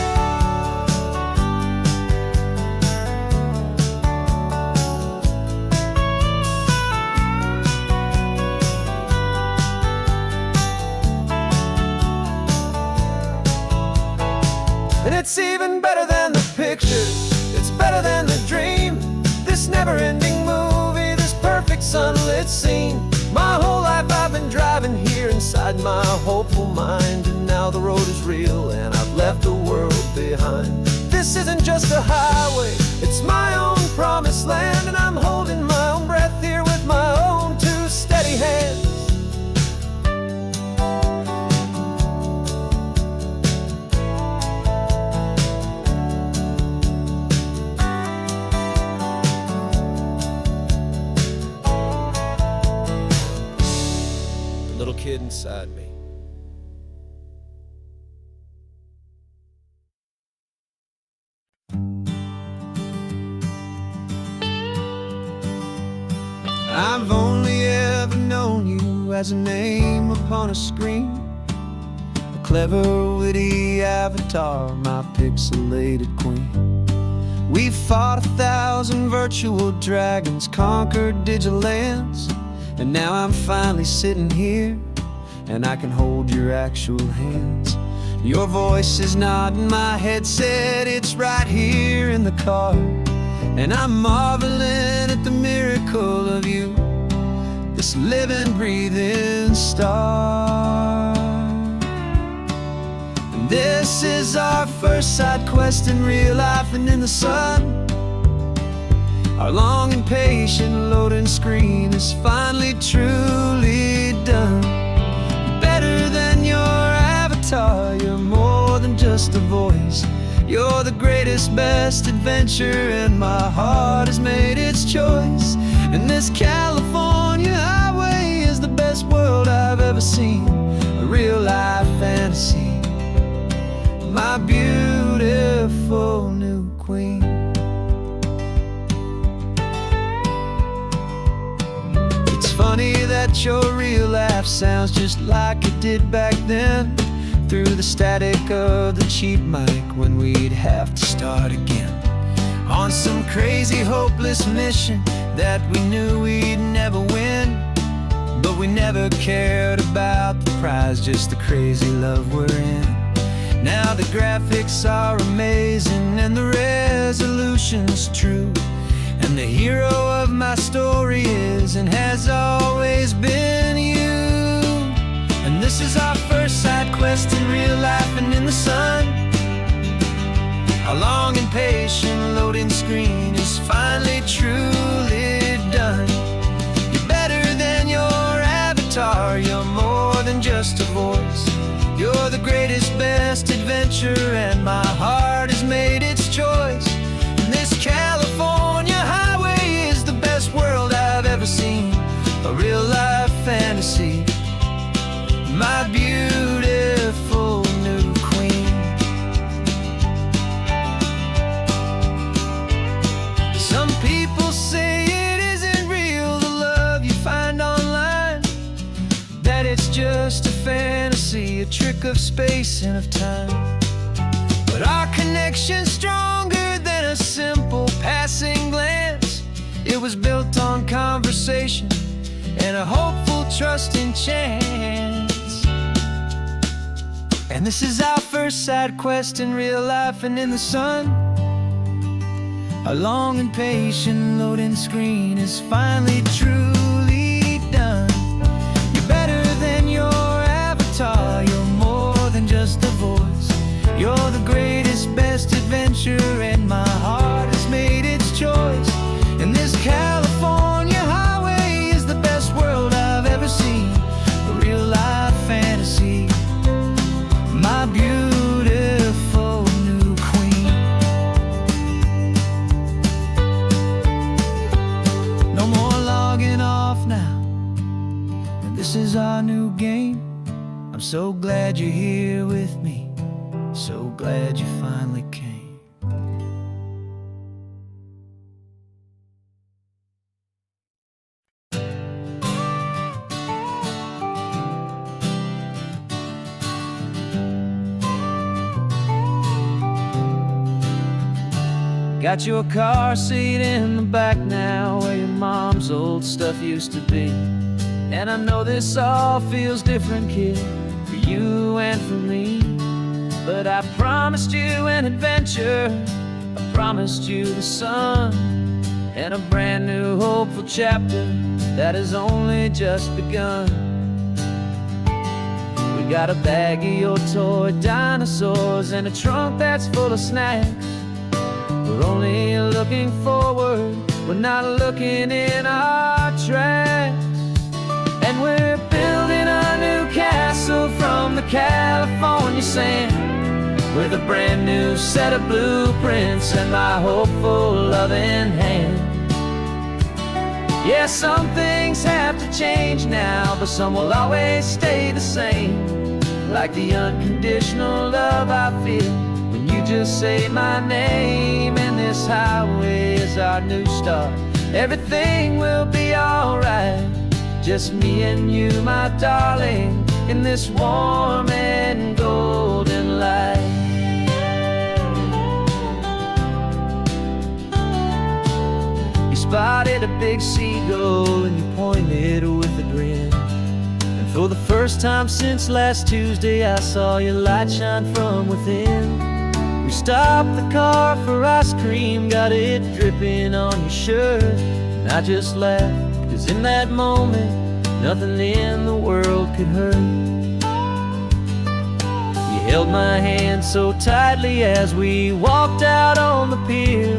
And it's even better than the pictures, it's better than the dream. This never-ending movie, this perfect sunlit scene. My whole life I've been driving here inside my hopeful mind, and now the road is real and I've left the world behind. This isn't just a highway, it's my own promised land, and I'm holding my own breath here with my own two steady hands. Little kid inside me. I've only ever known you as a name upon a screen, a clever, witty avatar, my pixelated queen. We fought 1,000 virtual dragons, conquered digital lands, and now I'm finally sitting here, and I can hold your actual hands. Your voice is not in my headset, it's right here in the car, and I'm marveling at the miracle of you, this living, breathing star. And this is our first side quest in real life and in the sun. Our long and patient loading screen is finally truly done. Better than your avatar, you're more than just a voice. You're the greatest, best adventure, and my heart has made its choice. And this California highway is the best world I've ever seen, a real life fantasy, my beautiful new queen. Funny that your real laugh sounds just like it did back then, through the static of the cheap mic when we'd have to start again, on some crazy hopeless mission that we knew we'd never win. But we never cared about the prize, just the crazy love we're in. Now the graphics are amazing and the resolution's true, and the hero of my story is and has always been you. And this is our first side quest in real life and in the sun. Our long and patient loading screen is finally truly done. You're better than your avatar, you're more than just a voice. You're the greatest, best adventure, and my heart has made its choice. And this California my beautiful new queen. Some people say it isn't real, the love you find online, that it's just a fantasy, a trick of space and of time. But our connection's stronger than a simple passing glance. It was built on conversation and a hopeful, trusting chance. And this is our first side quest in real life and in the sun. Our long and patient loading screen is finally truly done. You're better than your avatar, you're more than just a voice. You're the greatest, best adventure, and my heart has made its choice. And this California highway is the best world I've ever seen, a real life fantasy, my beautiful new queen. No more logging off now, and this is our new game. I'm so glad you're here with me, so glad you finally came. Got your car seat in the back now, where your mom's old stuff used to be. And I know this all feels different, kid, for you and for me. But I promised you an adventure, I promised you the sun, and a brand new hopeful chapter that has only just begun. We got a bag of your toy dinosaurs and a trunk that's full of snacks. We're only looking forward, we're not looking in our tracks. And we're building a new castle from the California sand, with a brand new set of blueprints and my hopeful loving hand. Yeah, some things have to change now, but some will always stay the same. Like the unconditional love I feel when you just say my name. And this highway is our new start, everything will be alright. Just me and you, my darling, in this warm and golden light. You spotted a big seagull and you pointed with a grin. And for the first time since last Tuesday, I saw your light shine from within. We stopped the car for ice cream, got it dripping on your shirt. And I just laughed, 'cause in that moment, nothing in the world could hurt. You held my hand so tightly as we walked out on the pier,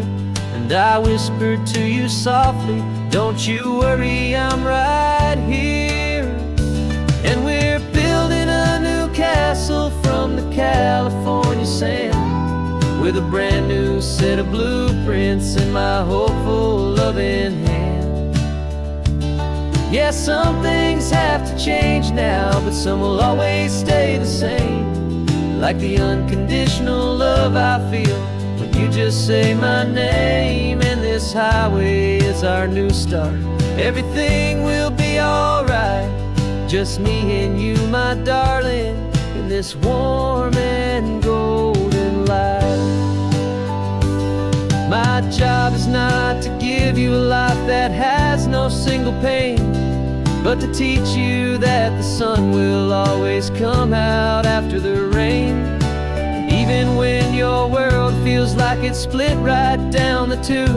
and I whispered to you softly, don't you worry, I'm right here. And we're building a new castle from the California sand, with a brand new set of blueprints in my hopeful loving hand. Yeah, some things have to change now, but some will always stay the same. Like the unconditional love I feel when you just say my name. And this highway is our new start, everything will be alright. Just me and you, my darling, in this warm and golden light. My job is not to give you a life that has no single pain, but to teach you that the sun will always come out after the rain. Even when your world feels like it's split right down the two,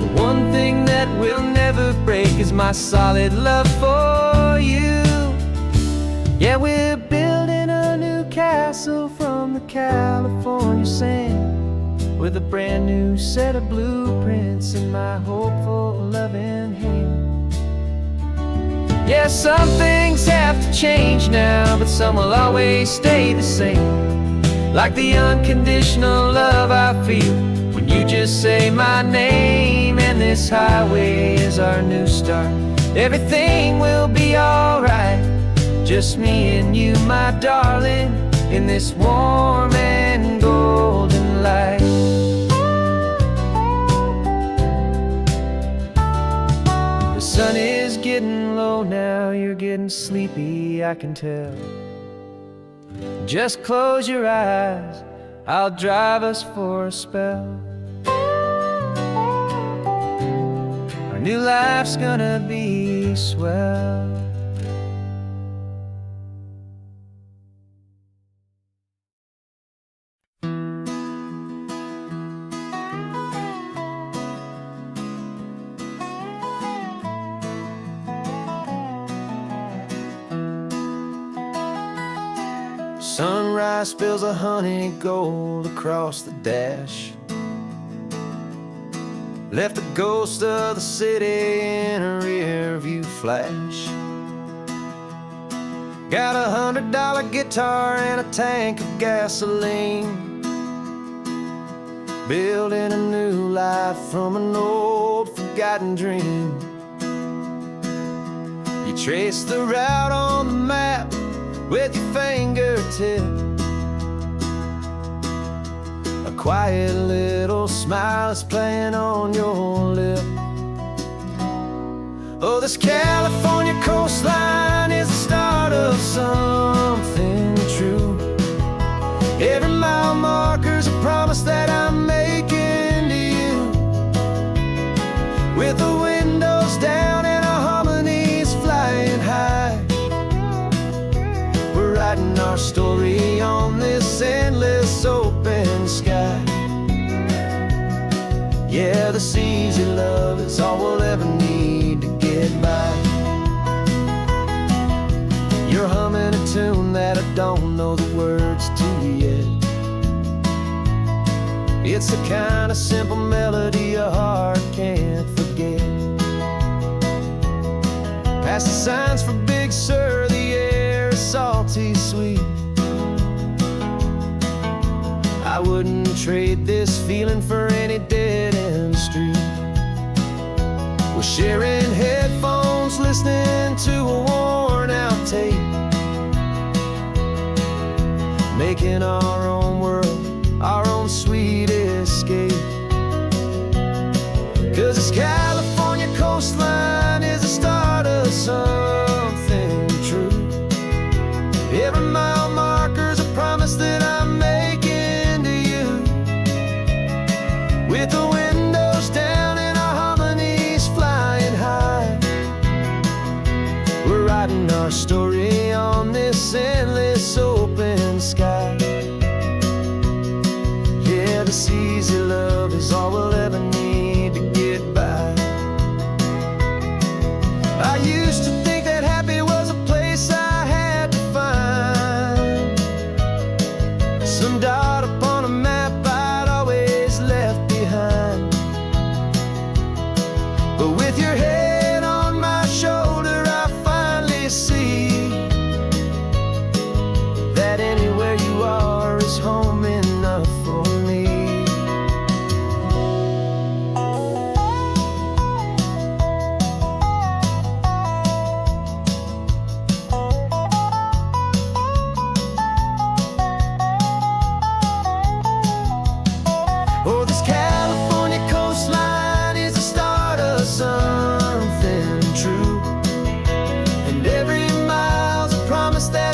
the one thing that will never break is my solid love for you. Yeah, we're building a new castle from the California sand, with a brand new set of blueprints in my hopeful loving hand. Yeah, some things have to change now, but some will always stay the same. Like the unconditional love I feel when you just say my name. And this highway is our new start, everything will be alright. Just me and you, my darling, in this warm and golden light. The sun is getting low now, you're getting sleepy, I can tell. Just close your eyes, I'll drive us for a spell. Our new life's gonna be swell. Sunrise spills a honey gold across the dash. Left the ghost of the city in a rear view flash. Got a $100 guitar and a tank of gasoline. Building a new life from an old forgotten dream. You trace the route on the map with your fingertip. A quiet little smile is playing on your lip. Oh, this California coastline is the start of something true. Every mile marker's a promise that I'm making to you. With the windows down and our harmonies flying high, we're writing our story on this endless open sky. Yeah, this easy love is all we'll ever need to get by. You're humming a tune that I don't know the words to yet. It's the kind of simple melody your heart can't forget. Past the signs for Big Sur, the air is salty sweet. I wouldn't trade this feeling for any dead-end street. We're sharing headphones, listening to a worn-out tape, making our own world, our own sweet escape. 'Cause this California coastline is the start of something true. Every mile marker's a promise that I'm making to you. With the windows down and our harmonies flying high, we're writing our story on this endless open sky. Yeah, this easy love is all we'll ever need to get by. I used to think that happy was a place I had to find, some dot upon a map I'd always left behind. But with your head on my shoulder, I finally see that anywhere you are is home enough for me. Oh, this California coastline is the start of something true. And every mile's a promise that